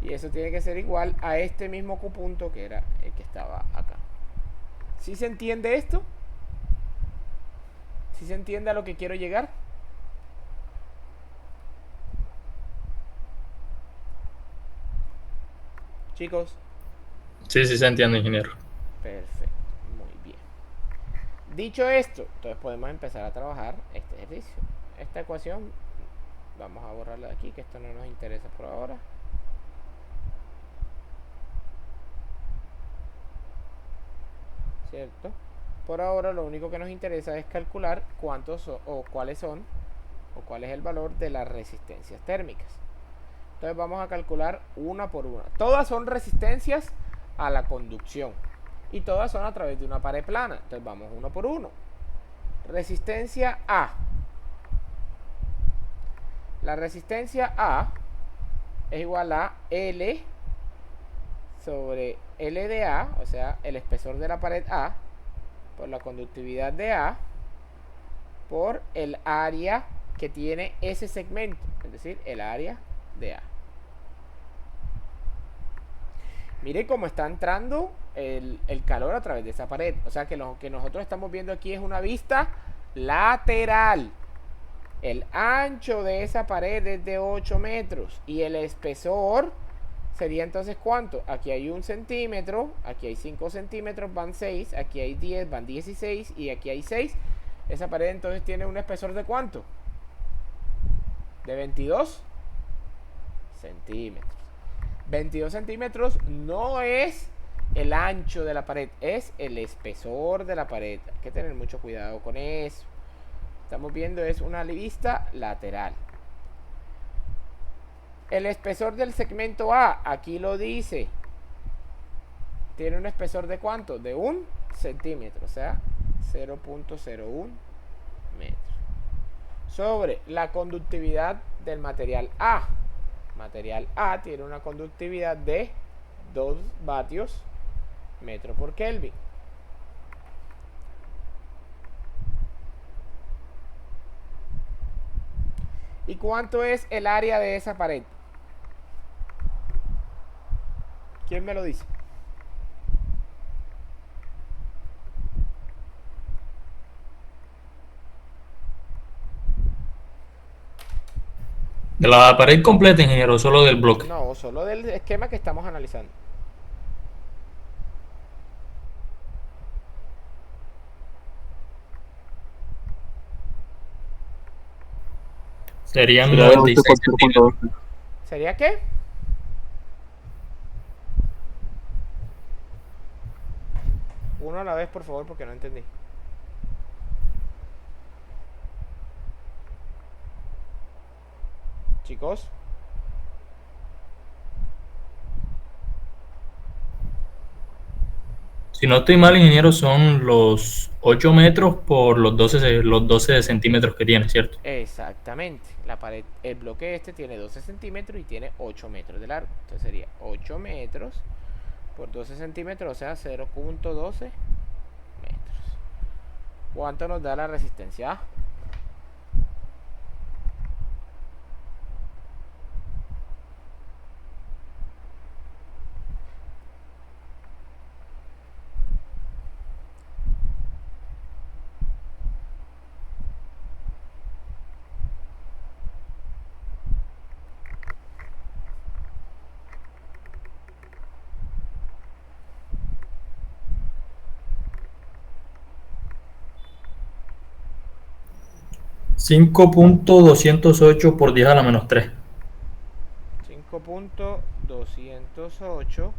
y eso tiene que ser igual a este mismo Q punto que era el que estaba acá. ¿Sí se entiende esto? ¿Sí se entiende a lo que quiero llegar? Chicos. Sí, sí se entiende, ingeniero. Perfecto, muy bien. Dicho esto, entonces podemos empezar a trabajar este ejercicio. Esta ecuación vamos a borrarla de aquí, que esto no nos interesa por ahora. ¿Cierto? Por ahora lo único que nos interesa es calcular cuántos o cuáles son o cuál es el valor de las resistencias térmicas. Entonces vamos a calcular una por una. Todas son resistencias a la conducción y todas son a través de una pared plana. Entonces vamos uno por uno. Resistencia A. La resistencia A es igual a L sobre L de A, o sea, el espesor de la pared A, por la conductividad de A, por el área que tiene ese segmento, es decir, el área de A. Mire cómo está entrando el calor a través de esa pared. O sea que lo que nosotros estamos viendo aquí es una vista lateral. El ancho de esa pared es de 8 metros. Y el espesor sería entonces ¿cuánto? Aquí hay 1 centímetro, aquí hay 5 centímetros, van 6, aquí hay 10, van 16 y aquí hay 6. Esa pared entonces tiene un espesor de ¿cuánto? De 22 centímetros. 22 centímetros no es el ancho de la pared, es el espesor de la pared. Hay que tener mucho cuidado con eso. Estamos viendo es una vista lateral. El espesor del segmento A, aquí lo dice, tiene un espesor de ¿cuánto? De 1 centímetro, o sea, 0.01 metros. Sobre la conductividad del material A. Material A tiene una conductividad de 2 vatios metro por Kelvin. ¿Y cuánto es el área de esa pared? ¿Quién me lo dice? De la pared completa, ingeniero, solo del bloque. No, solo del esquema que estamos analizando. Serían Sería 96 8 por 0.12. ¿Sería qué? Uno a la vez, por favor, porque no entendí. Chicos. Si no estoy mal, ingeniero, son los 8 metros por los 12 centímetros que tiene, ¿cierto? Exactamente. La pared, el bloque este tiene 12 centímetros y tiene 8 metros de largo. Entonces sería 8 metros por 12 centímetros, o sea, 0.12 metros. ¿Cuánto nos da la resistencia A? .208 por 10 a la menos 3. 5.208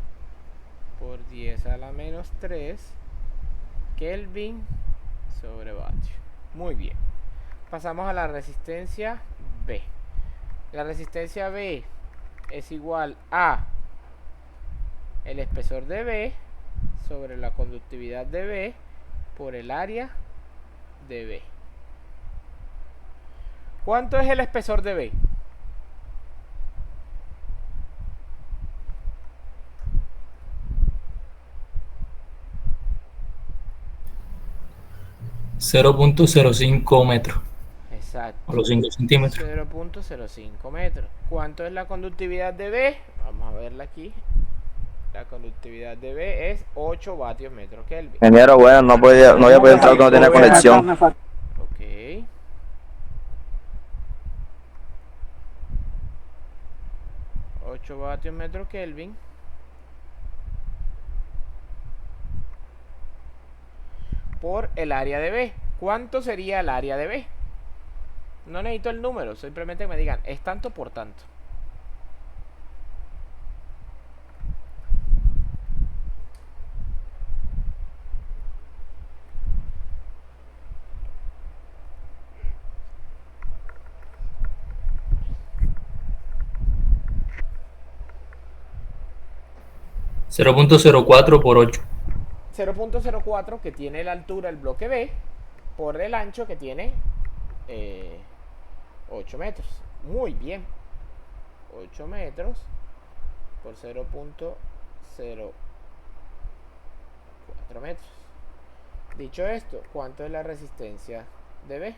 por 10 a la menos 3 Kelvin sobre vatio. Muy bien. Pasamos a la resistencia B. La resistencia B es igual a el espesor de B sobre la conductividad de B por el área de B. ¿Cuánto es el espesor de B? .05 metros. Exacto. O los 5 centímetros. 0.05 metros. ¿Cuánto es la conductividad de B? Vamos a verla aquí. La conductividad de B es 8 vatios metro Kelvin. Ingeniero, bueno, no había podido entrar porque no tenía conexión. Ok. Vatios metro Kelvin por el área de B. ¿Cuánto sería el área de B? No necesito el número, simplemente que me digan, es tanto por tanto. .04 por 8. 0.04 que tiene la altura el bloque B por el ancho que tiene 8 metros. Muy bien. 8 metros por 0.04 metros. Dicho esto, ¿cuánto es la resistencia de B?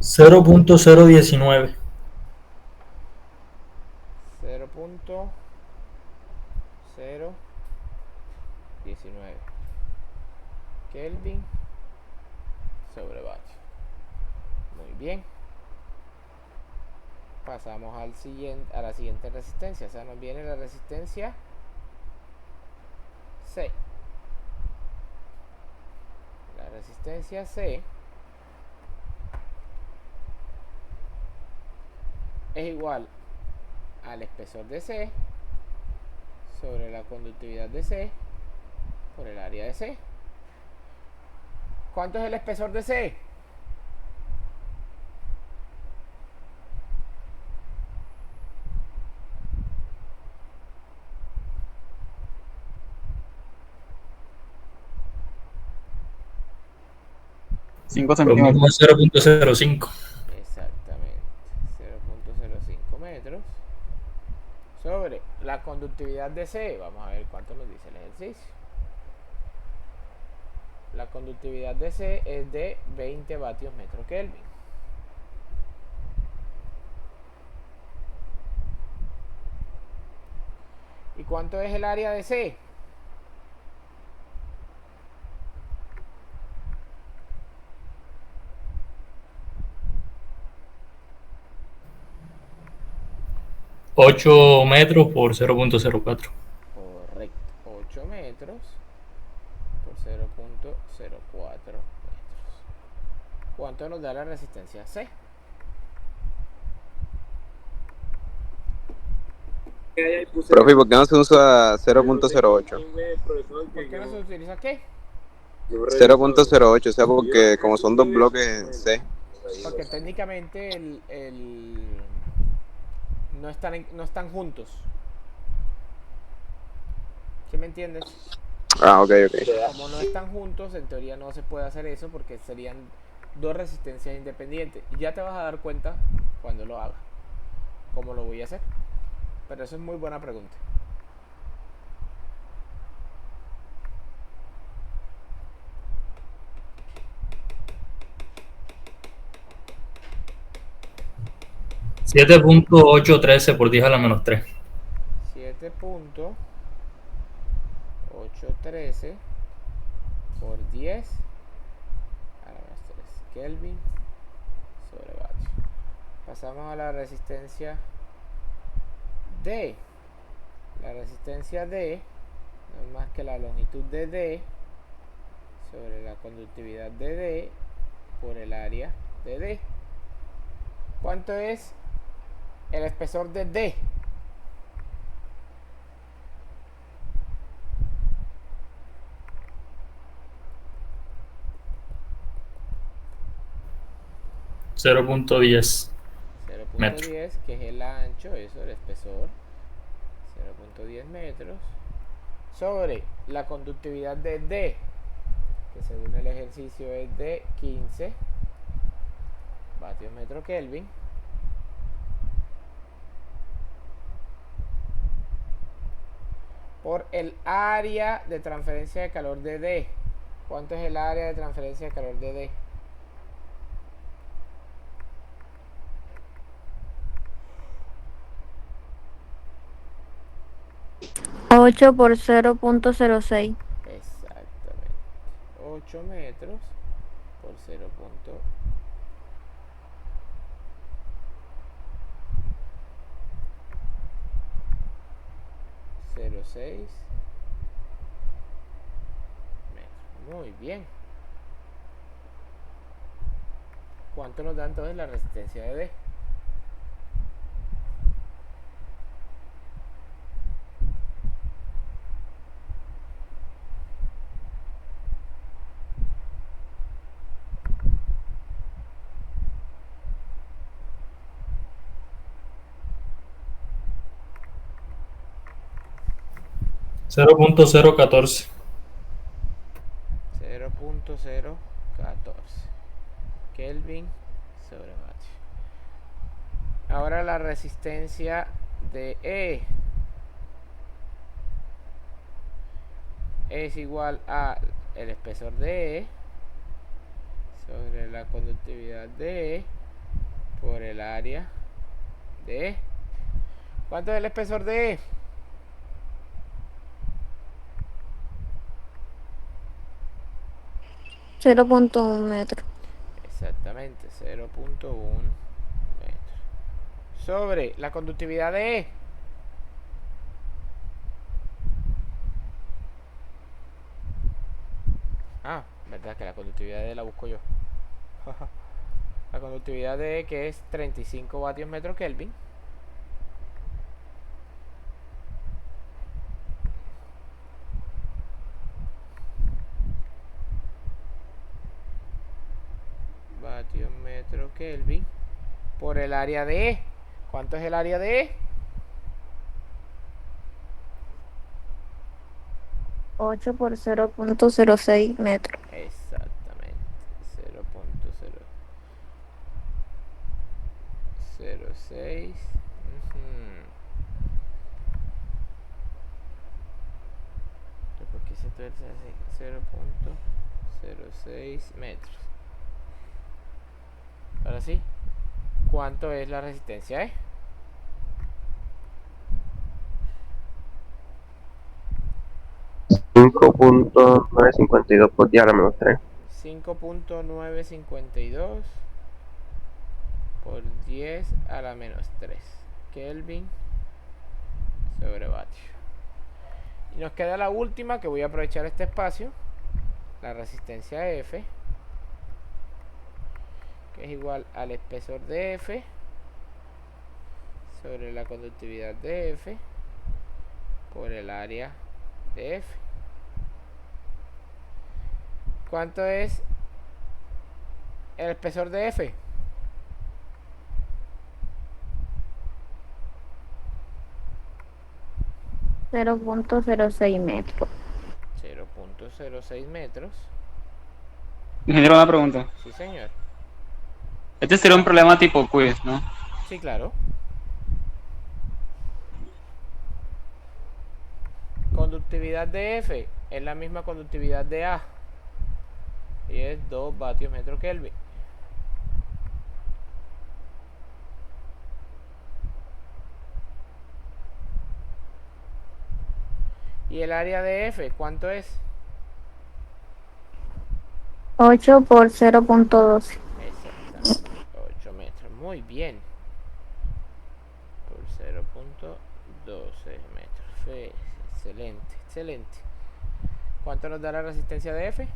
0.019. 0.019 Kelvin sobre vatio. Muy bien. Pasamos a la siguiente resistencia. O sea, nos viene la resistencia C. La resistencia C es igual al espesor de C sobre la conductividad de C por el área de C. ¿Cuánto es el espesor de C? Cinco Lo centímetros. mismo es 0.05. Exactamente. 0.05 metros sobre la conductividad de C. Vamos a ver cuánto nos dice el ejercicio. La conductividad de C es de 20 vatios metro Kelvin. ¿Y cuánto es el área de C? $8 metros por 0.04. Correcto. 8 metros por 0.04 metros. ¿Cuánto nos da la resistencia C? Profe, ¿por qué no se usa 0.08? ¿Por qué no se utiliza qué? 0.08, o sea, porque como son dos bloques en C. Porque técnicamente no están juntos. ¿Sí me entiendes? Ah, ok. Como no están juntos, en teoría no se puede hacer eso porque serían dos resistencias independientes. Y ya te vas a dar cuenta cuando lo haga cómo lo voy a hacer. Pero eso es muy buena pregunta. $7.813 por 10 a la menos 3. 7.813 por 10 a la más 3 Kelvin sobre vatio. Pasamos a la resistencia D. La resistencia D no es más que la longitud de D sobre la conductividad de D por el área de D. ¿Cuánto es el espesor de D? $0.10 metros. 0.10, que es el ancho, eso, el espesor. 0.10 metros sobre la conductividad de D, que según el ejercicio es de 15 vatios metro Kelvin, por el área de transferencia de calor de D. ¿Cuánto es el área de transferencia de calor de D? Ocho por 0.06. Exactamente. 8 metros por 0.06 metros. Muy bien. ¿Cuánto nos da entonces la resistencia de D? $0.014. 0.014 Kelvin sobre vatio. Ahora la resistencia de E es igual a el espesor de E sobre la conductividad de E por el área de E. ¿Cuánto es el espesor de E? $0.1 metro. Exactamente, 0.1 metros. Sobre la conductividad de E. Ah, verdad que la conductividad de E la busco yo. La conductividad de E, que es 35 vatios metro Kelvin. Vatios metro Kelvin por el área de E. ¿Cuánto es el área de E? 8 por 0.06 metros. Exactamente. 0.06. ¿Por qué se tuerce así? 0.06 metros. Ahora sí. ¿Cuánto es la resistencia E? .952 por 10 a la menos 3. 5.952 por 10 a la menos 3 Kelvin sobre vatio. Y nos queda la última, que voy a aprovechar este espacio, la resistencia F, que es igual al espesor de F sobre la conductividad de F por el área de F. ¿Cuánto es el espesor de F? $0.06 metros. 0.06 metros. Ingeniero, una pregunta. Sí, señor. Este sería un problema tipo quiz, ¿no? Sí, claro. Conductividad de F es la misma conductividad de A. Y es 2 vatios metro Kelvin. ¿Y el área de F cuánto es? 8 por 0.12. Exactamente, 8 metros. Muy bien. Por 0.12 metros. Excelente, excelente. ¿Cuánto nos da la resistencia de F?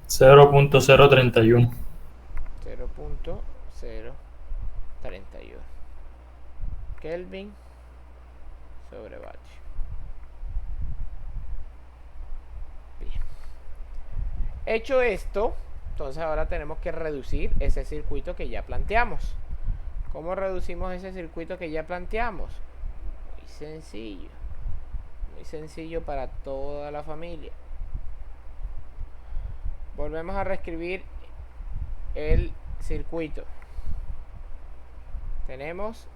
0.031. 0.031 Kelvin sobre vatio. Bien. Hecho esto, entonces ahora tenemos que reducir ese circuito que ya planteamos. ¿Cómo reducimos ese circuito que ya planteamos? Muy sencillo. Muy sencillo para toda la familia. Volvemos a reescribir el circuito. Tenemos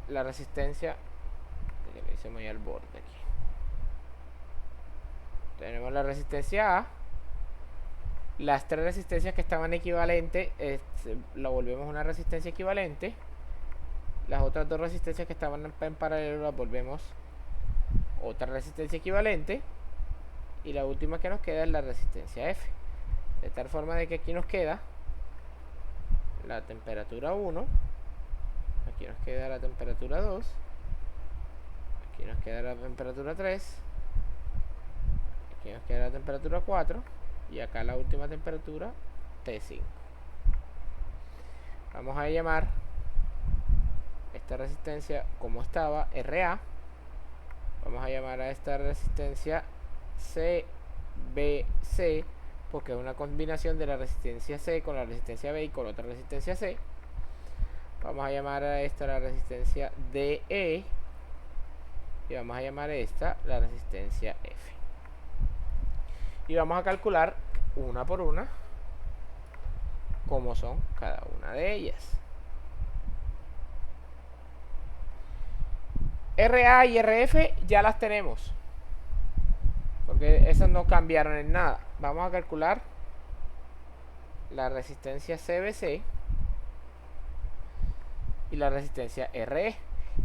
la resistencia, que le hice muy al borde aquí. Tenemos la resistencia A. Las tres resistencias que estaban equivalentes, la volvemos una resistencia equivalente. Las otras dos resistencias que estaban en paralelo las volvemos otra resistencia equivalente. Y la última que nos queda es la resistencia F. De tal forma de que aquí nos queda la temperatura 1. Aquí nos queda la temperatura 2. Aquí nos queda la temperatura 3. Aquí nos queda la temperatura 4. Y acá la última temperatura T5. Vamos a llamar esta resistencia como estaba RA. Vamos a llamar a esta resistencia CBC, porque es una combinación de la resistencia C con la resistencia B y con otra resistencia C. Vamos a llamar a esta la resistencia DE. Y vamos a llamar a esta la resistencia F. Y vamos a calcular una por una cómo son cada una de ellas. RA y RF ya las tenemos. Por porque esas no cambiaron en nada. Vamos a calcular la resistencia CBC y la resistencia RE.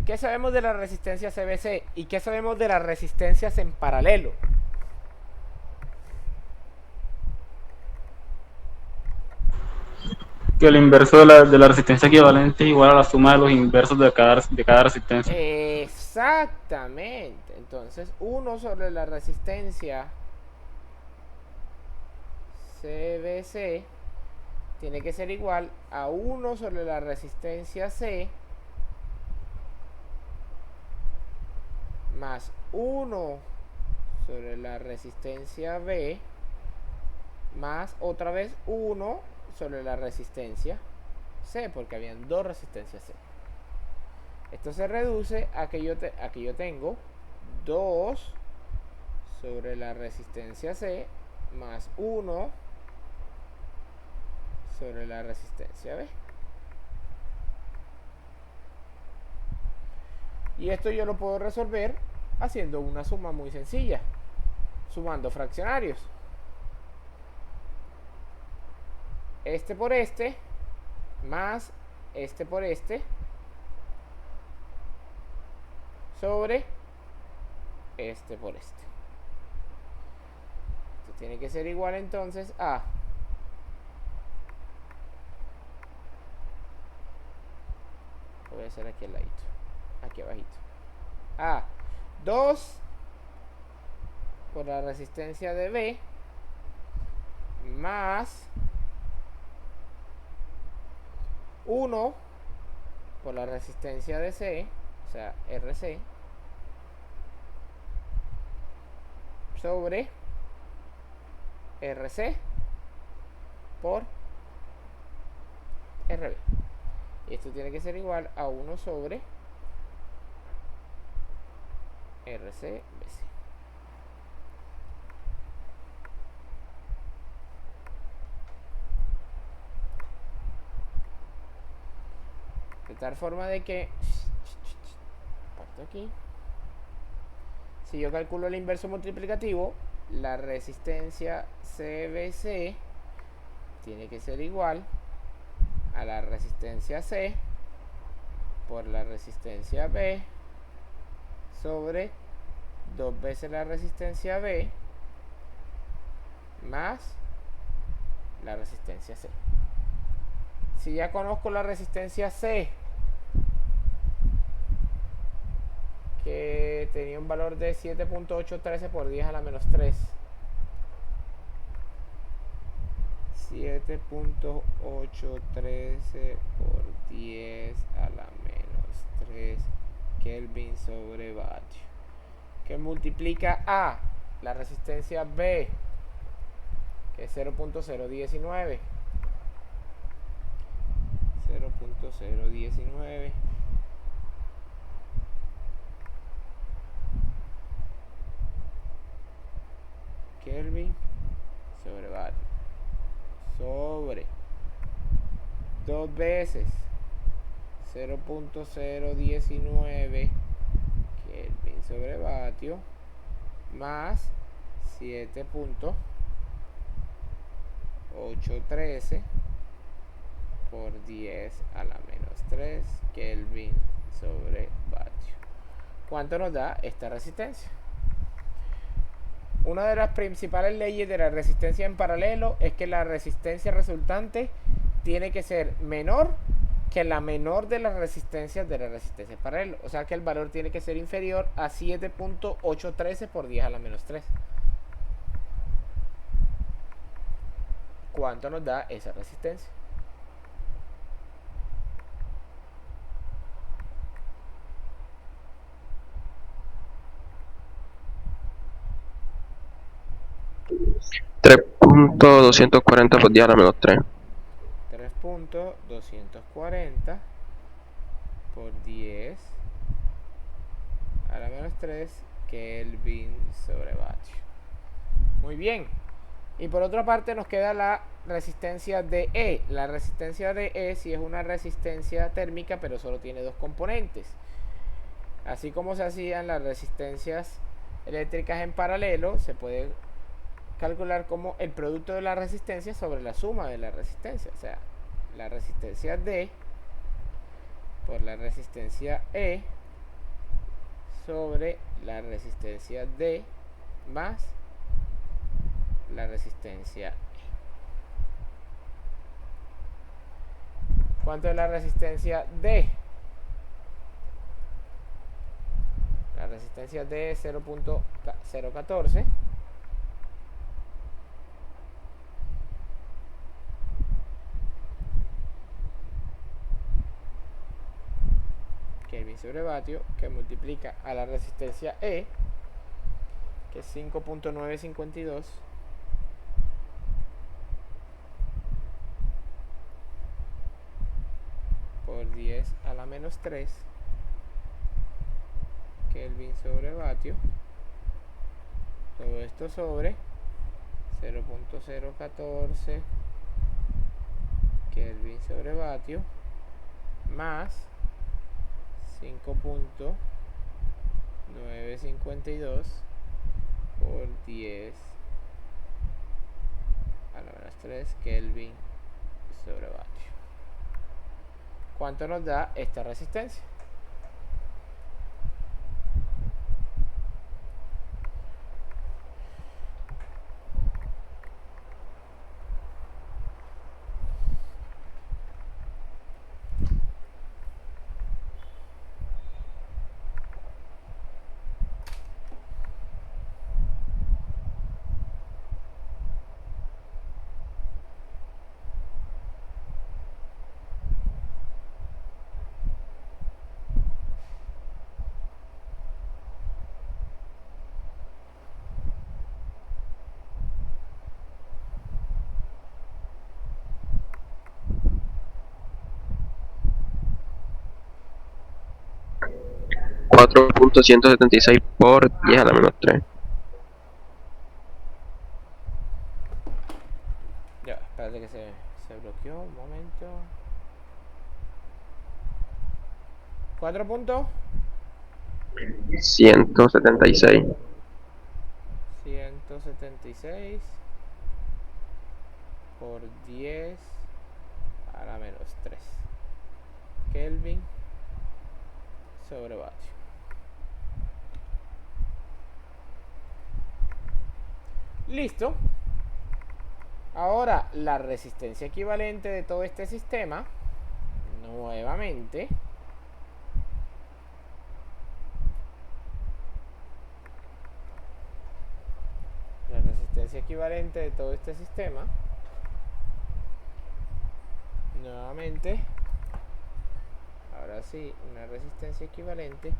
¿Qué sabemos de la resistencia CBC y qué sabemos de las resistencias en paralelo? Que el inverso de la resistencia equivalente es igual a la suma de los inversos de cada resistencia. Exactamente. Entonces 1 sobre la resistencia CBC tiene que ser igual a 1 sobre la resistencia C más 1 sobre la resistencia B más otra vez 1 sobre la resistencia C, porque habían dos resistencias C. Esto se reduce a que yo tengo 2 sobre la resistencia C más 1 sobre la resistencia B. Y esto yo lo puedo resolver haciendo una suma muy sencilla, sumando fraccionarios. Este por este más este por este sobre este por este. Esto tiene que ser igual entonces a lo voy a hacer aquí al ladito, aquí abajito, a 2 por la resistencia de B más 1 por la resistencia de C, o sea, RC, sobre RC por RB. Y esto tiene que ser igual a 1 sobre RC BC. De tal forma de que parto aquí. Si yo calculo el inverso multiplicativo, la resistencia CBC tiene que ser igual a la resistencia C por la resistencia B sobre 2 veces la resistencia B más la resistencia C. Si ya conozco la resistencia C, que tenía un valor de 7.813 por 10 a la menos 3. 7.813 por 10 a la menos 3 Kelvin sobre vatio, que multiplica a la resistencia B, que es 0.019. 0.019 Kelvin sobre vatio sobre 2 veces 0.019 Kelvin sobre vatio más 7.813 por 10 a la menos 3 Kelvin sobre vatio. ¿Cuánto nos da esta resistencia? Una de las principales leyes de la resistencia en paralelo es que la resistencia resultante tiene que ser menor que la menor de las resistencias de la resistencia en paralelo. O sea que el valor tiene que ser inferior a 7.813 por 10 a la menos 3. ¿Cuánto nos da esa resistencia? .240 por 10 a la menos 3. 3.240 por 10 a la menos 3 Kelvin sobre vatio. Muy bien. Y por otra parte nos queda la resistencia de E. La resistencia de E sí es una resistencia térmica, pero solo tiene dos componentes. Así como se hacían las resistencias eléctricas en paralelo se puede calcular como el producto de la resistencia sobre la suma de la resistencia. O sea, la resistencia D por la resistencia E sobre la resistencia D más la resistencia E. ¿Cuánto es la resistencia D? La resistencia D es 0.014. Kelvin sobre vatio, que multiplica a la resistencia E, que es 5.952 por 10 a la menos 3 Kelvin sobre vatio. Todo esto sobre 0.014 Kelvin sobre vatio más 5.952 por 10 a la menos 3 Kelvin sobre vatio. ¿Cuánto nos da esta resistencia? .176 por 10 a la menos 3. Ya, espérate que se bloqueó un momento. 4 puntos 176. 176 por 10 a la menos 3 Kelvin sobre vatio. Listo. Ahora la resistencia equivalente de todo este sistema, nuevamente, la resistencia equivalente de todo este sistema, nuevamente, ahora sí, una resistencia equivalente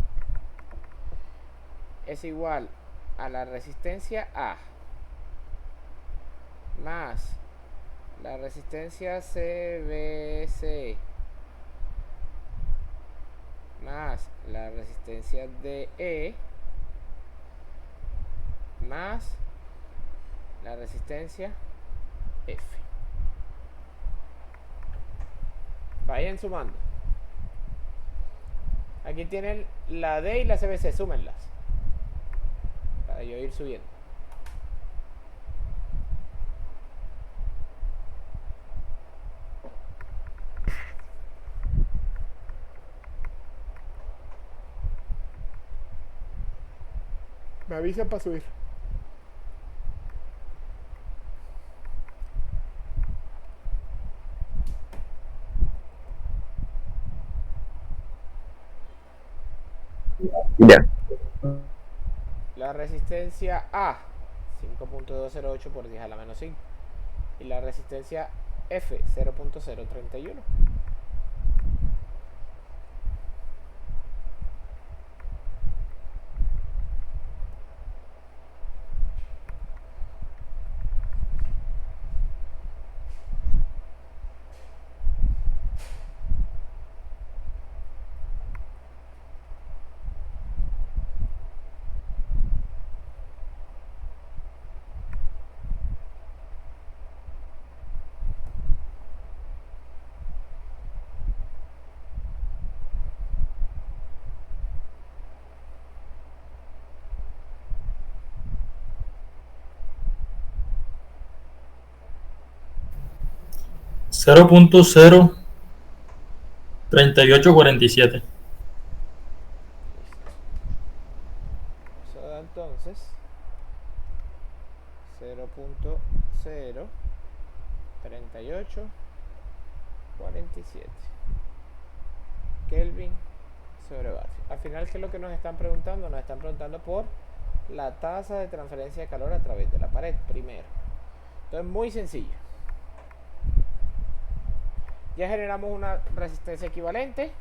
es igual a la resistencia A más la resistencia CBC más la resistencia DE más la resistencia F. Vayan sumando. Aquí tienen la D y la CBC, súmenlas para yo ir subiendo. Me avisan para subir. Ya. La resistencia A, 5.208 por 10 a la menos 5. Y la resistencia F, 0.031. 0.03847. Eso da entonces 0.03847 Kelvin sobre vatio. Al final, ¿qué es lo que nos están preguntando? Nos están preguntando por la tasa de transferencia de calor a través de la pared, primero. Entonces, muy sencillo. Ya generamos una resistencia equivalente.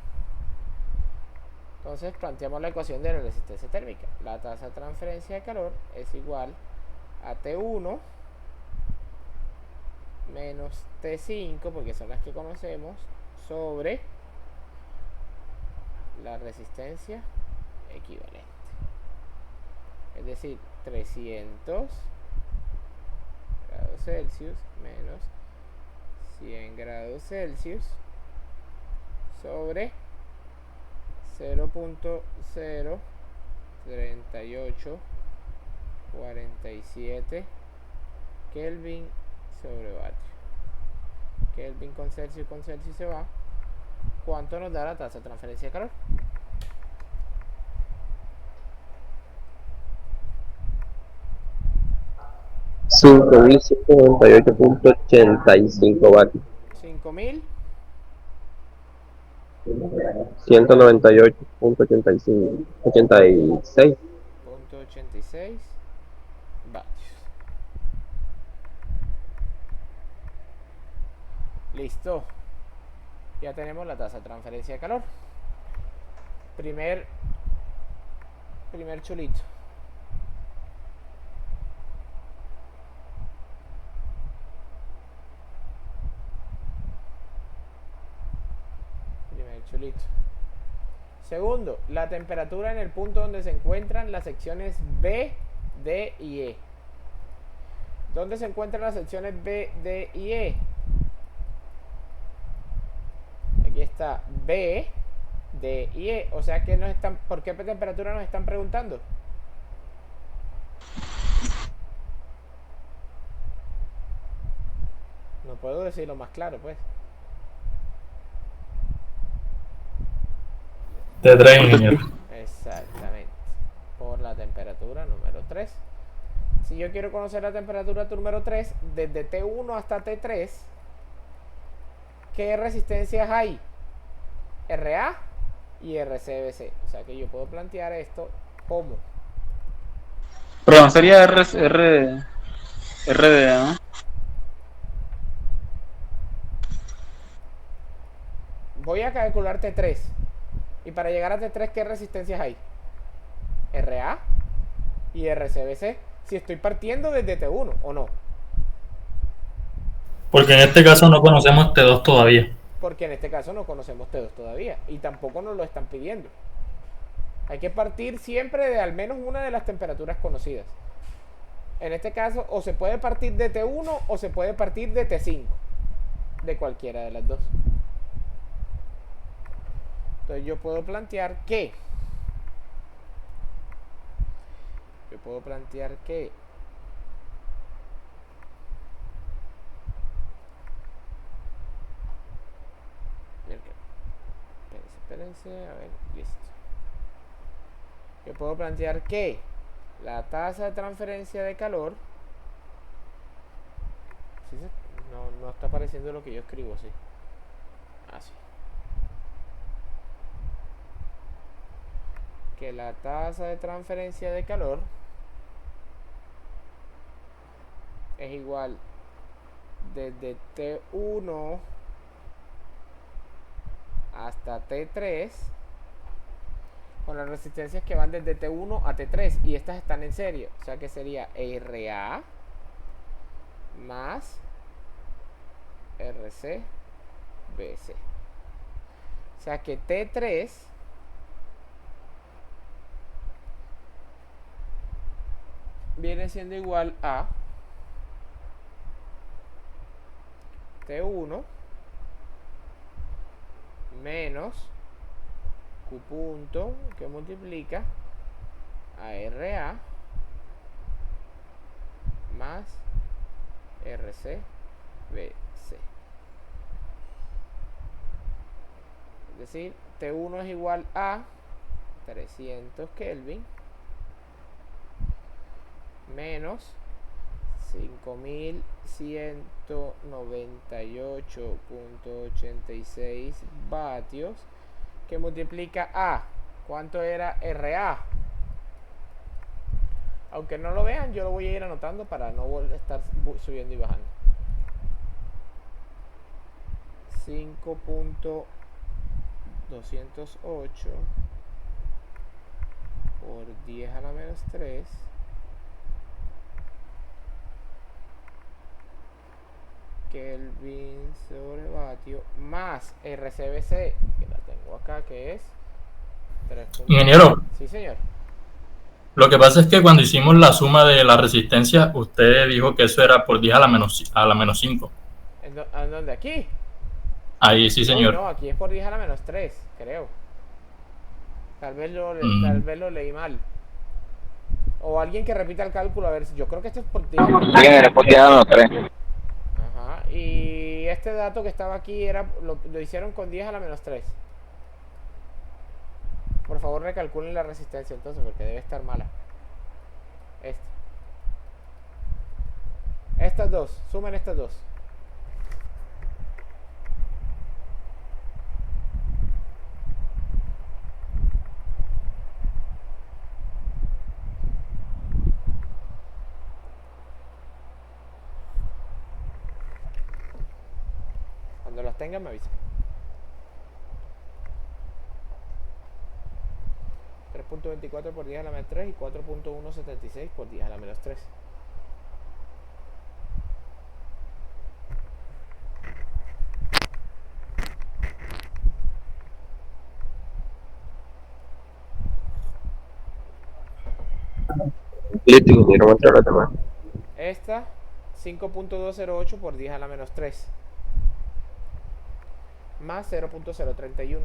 Entonces, planteamos la ecuación de la resistencia térmica. La tasa de transferencia de calor es igual a T1 menos T5, porque son las que conocemos, sobre la resistencia equivalente. Es decir, 300 grados Celsius menos 100 grados Celsius sobre 0.03847 Kelvin sobre vatio. Kelvin con Celsius se va. ¿Cuánto nos da la tasa de transferencia de calor? $5.198.85 5.000 $198.86. 0.86 vatios. Listo. Ya tenemos la tasa de transferencia de calor. Primer chulito. Segundo, la temperatura en el punto donde se encuentran las secciones B, D y E. ¿Dónde se encuentran las secciones B, D y E? Aquí está B, D y E. O sea que ¿por qué temperatura nos están preguntando? No puedo decirlo más claro, pues. T3, ingeniero. Exactamente. Por la temperatura número 3. Si yo quiero conocer la temperatura número 3, desde T1 hasta T3, ¿qué resistencias hay? RA y RCBC. O sea que yo puedo plantear esto como. Perdón, sería RDA, ¿no? Voy a calcular T3. Y para llegar a T3, ¿qué resistencias hay? RA y RCBC. Si estoy partiendo desde T1 o no. Porque en este caso no conocemos T2 todavía. Porque en este caso no conocemos T2 todavía. Y tampoco nos lo están pidiendo. Hay que partir siempre de al menos una de las temperaturas conocidas. En este caso, o se puede partir de T1 o se puede partir de T5. De cualquiera de las dos. Entonces yo puedo plantear que espérense, a ver, listo. Yo puedo plantear que la tasa de transferencia de calor, ¿sí? No está apareciendo lo que yo escribo, sí. Así. Que la tasa de transferencia de calor es igual desde T1 hasta T3 con las resistencias que van desde T1 a T3 y estas están en serie, o sea que sería RA más RCBC, o sea que T3 viene siendo igual a T1 menos Q punto que multiplica a RA más RCBC. Es decir, T1 es igual a 300 Kelvin menos 5198.86 vatios que multiplica a, ¿cuánto era RA? Aunque no lo vean, yo lo voy a ir anotando para no estar subiendo y bajando. 5.208 por 10 a la menos 3 Kelvin sobre vatio más RCBC, que la tengo acá, que es 3. Ingeniero, Sí, señor. lo que pasa es que cuando hicimos la suma de la resistencia, usted dijo que eso era por 10 a la menos 5. ¿En dónde? ¿Aquí? Ahí sí, Uy, señor. no, aquí es por 10 a la menos 3, creo. Tal vez lo leí mal. O alguien que repita el cálculo, a ver si yo creo que esto es por 10 a la menos 3. Alguien era por 10 a la menos 3. Ajá, y este dato que estaba aquí lo hicieron con 10 a la menos 3. Por favor, recalculen la resistencia entonces, porque debe estar mala. Estas dos, sumen estas dos. Cuando las tengan me avisan. 3.24 por 10 a la menos 3 y 4.176 por 10 a la menos 3. Listo, ingeniero, muestra los demás. Esta 5.208 por 10 a la menos 3 más 0.031.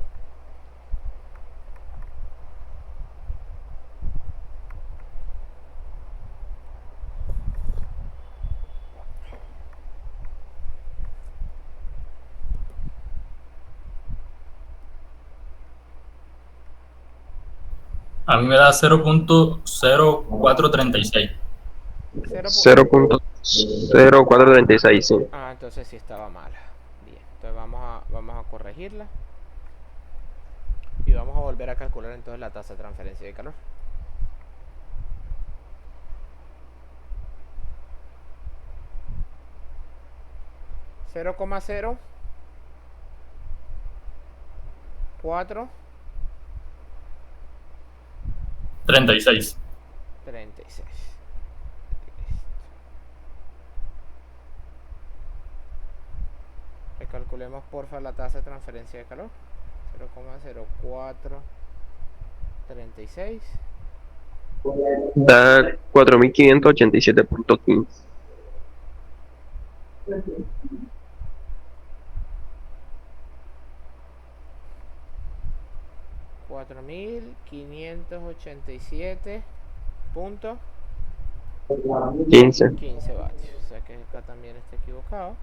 A mí me da 0.0436. 0.0436, sí. Ah, entonces sí estaba mala. Bien, entonces vamos a corregirla. Y vamos a volver a calcular entonces la tasa de transferencia de calor. $0,0 4 36. 36. Recalculemos porfa la tasa de transferencia de calor. 0,0436 Da 4587.15. $4.587.15 vatios. O sea que acá también está equivocado.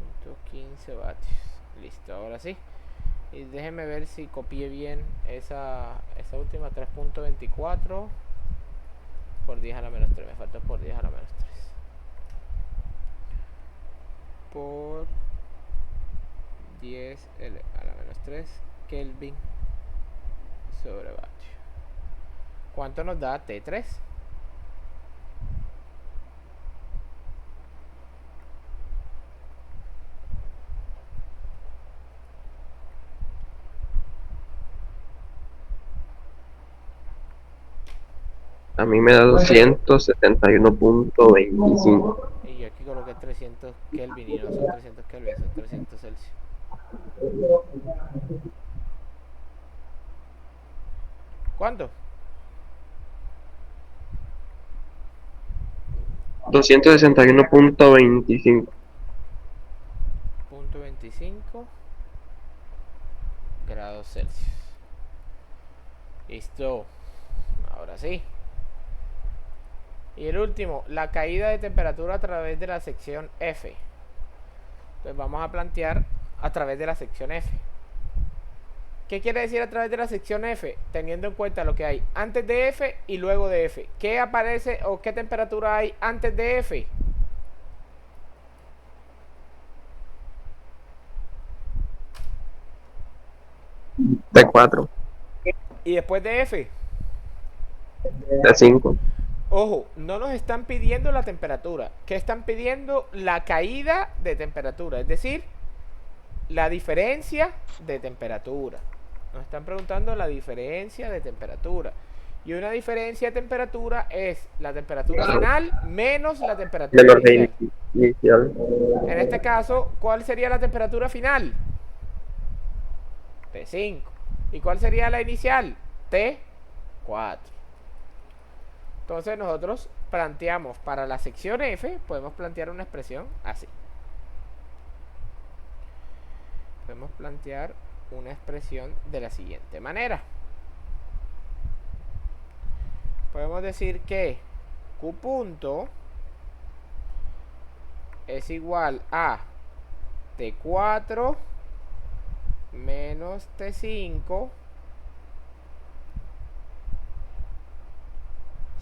$4.587.15 vatios. Listo, ahora sí. Y déjenme ver si copié bien esa última 3.24 por 10 a la menos 3. Me falta por 10 a la menos 3. Por 10 a la menos 3 Kelvin sobre vatio. ¿Cuánto nos da T3? A mí me da 271.25. Y yo aquí coloqué 300 Kelvin y no son 300 Kelvin, son 300 Celsius. ¿Cuánto? 261.25. Punto 25 grados Celsius. Listo. Ahora sí. Y el último, la caída de temperatura a través de la sección F. Entonces vamos a plantear a través de la sección F. ¿Qué quiere decir a través de la sección F? Teniendo en cuenta lo que hay antes de F y luego de F. ¿Qué aparece o qué temperatura hay antes de F? T4, Y después de F. T5, Ojo, no nos están pidiendo la temperatura. ¿Qué están pidiendo? La caída de temperatura. Es decir, la diferencia de temperatura. Nos están preguntando la diferencia de temperatura. Y una diferencia de temperatura es la temperatura final menos la temperatura menor de inicial. inicial. En este caso, ¿cuál sería la temperatura final? T5. ¿Y cuál sería la inicial? T4. Entonces nosotros planteamos para la sección F, podemos plantear una expresión así. Podemos plantear una expresión de la siguiente manera. Podemos decir que Q punto es igual a T4 menos T5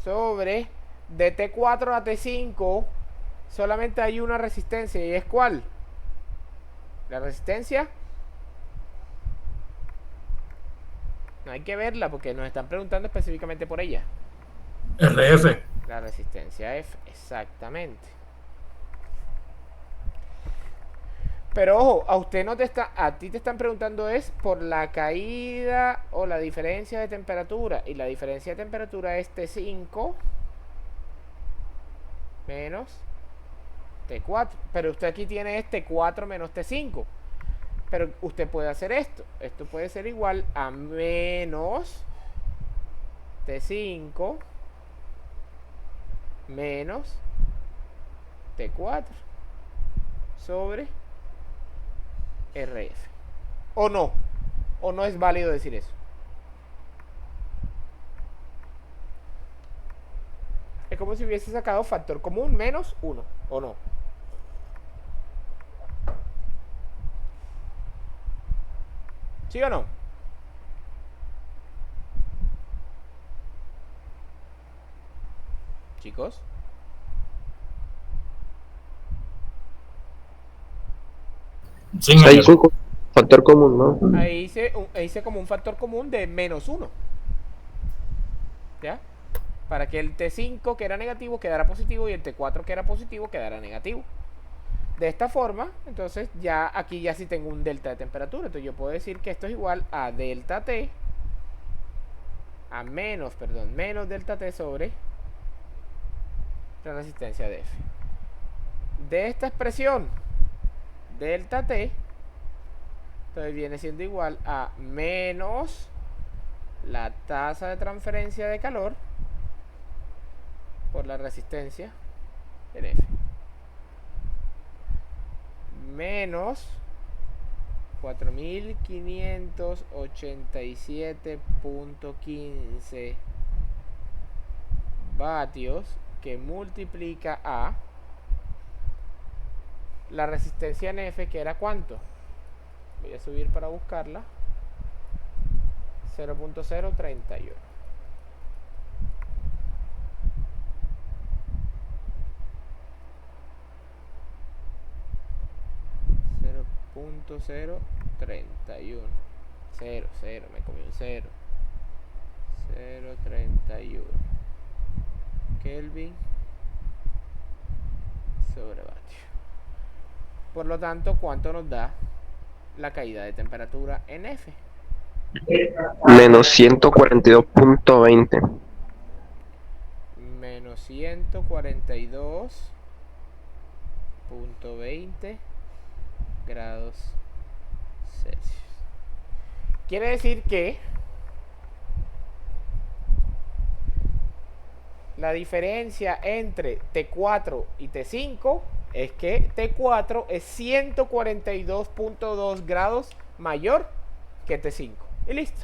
sobre de T4 a T5 solamente hay una resistencia. ¿Y es cuál? La resistencia no hay que verla porque nos están preguntando específicamente por ella. RF. La resistencia F, exactamente. Pero ojo, a usted no te está, a ti te están preguntando es por la caída o la diferencia de temperatura. Y la diferencia de temperatura es T5 menos T4. Pero usted aquí tiene este T4 menos T5. Pero usted puede hacer esto. Esto puede ser igual a menos T5 menos T4 sobre RF. ¿O no? ¿O no es válido decir eso? Es como si hubiese sacado factor común menos 1. ¿O no? ¿Sí o no? Chicos. Sí, Ahí hizo un factor común, ¿no? Ahí hice como un factor común de menos 1. ¿Ya? Para que el T5 que era negativo quedara positivo y el T4 que era positivo quedara negativo. De esta forma, entonces ya aquí ya sí tengo un delta de temperatura. Entonces yo puedo decir que esto es igual a delta T a menos delta T sobre la resistencia de F. De esta expresión delta T, entonces viene siendo igual a menos la tasa de transferencia de calor por la resistencia en F, menos 4587.15 vatios que multiplica a la resistencia en F, que era ¿cuánto? Voy a subir para buscarla. 0.031. 0.031. 0, me comí un 0. 0.31 Kelvin sobre vatio. Por lo tanto, ¿cuánto nos da la caída de temperatura en F? Menos 142.20. Menos 142.20 grados Celsius. Quiere decir que la diferencia entre T4 y T5 es que T4 es 142.2 grados mayor que T5. Y listo.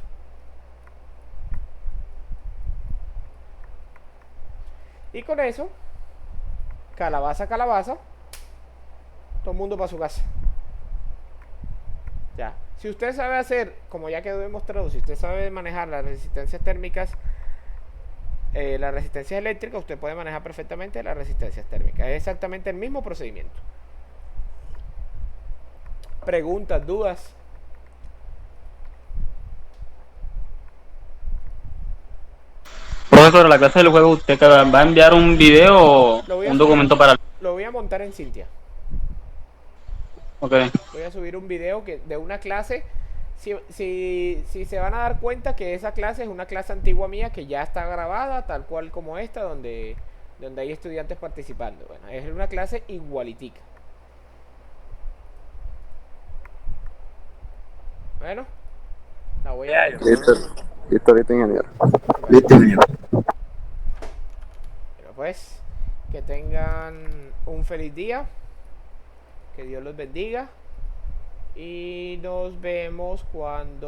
Y con eso, calabaza, calabaza, todo el mundo para su casa. Ya. Si usted sabe hacer, como ya quedó demostrado, si usted sabe manejar las resistencias térmicas, las resistencias eléctricas, usted puede manejar perfectamente las resistencias térmicas. Es exactamente el mismo procedimiento. Preguntas, dudas. Profesor, a la clase del juego, ¿usted va a enviar un video o Lo voy a un subir. documento para...? Lo voy a montar en Cintia. Ok. Voy a subir un video de una clase. Si se van a dar cuenta que esa clase es una clase antigua mía que ya está grabada, tal cual como esta, donde hay estudiantes participando. Bueno, es una clase igualitica. Bueno, la voy a... Listo, listo, ingeniero. Pero pues, que tengan un feliz día. Que Dios los bendiga. Y nos vemos cuando...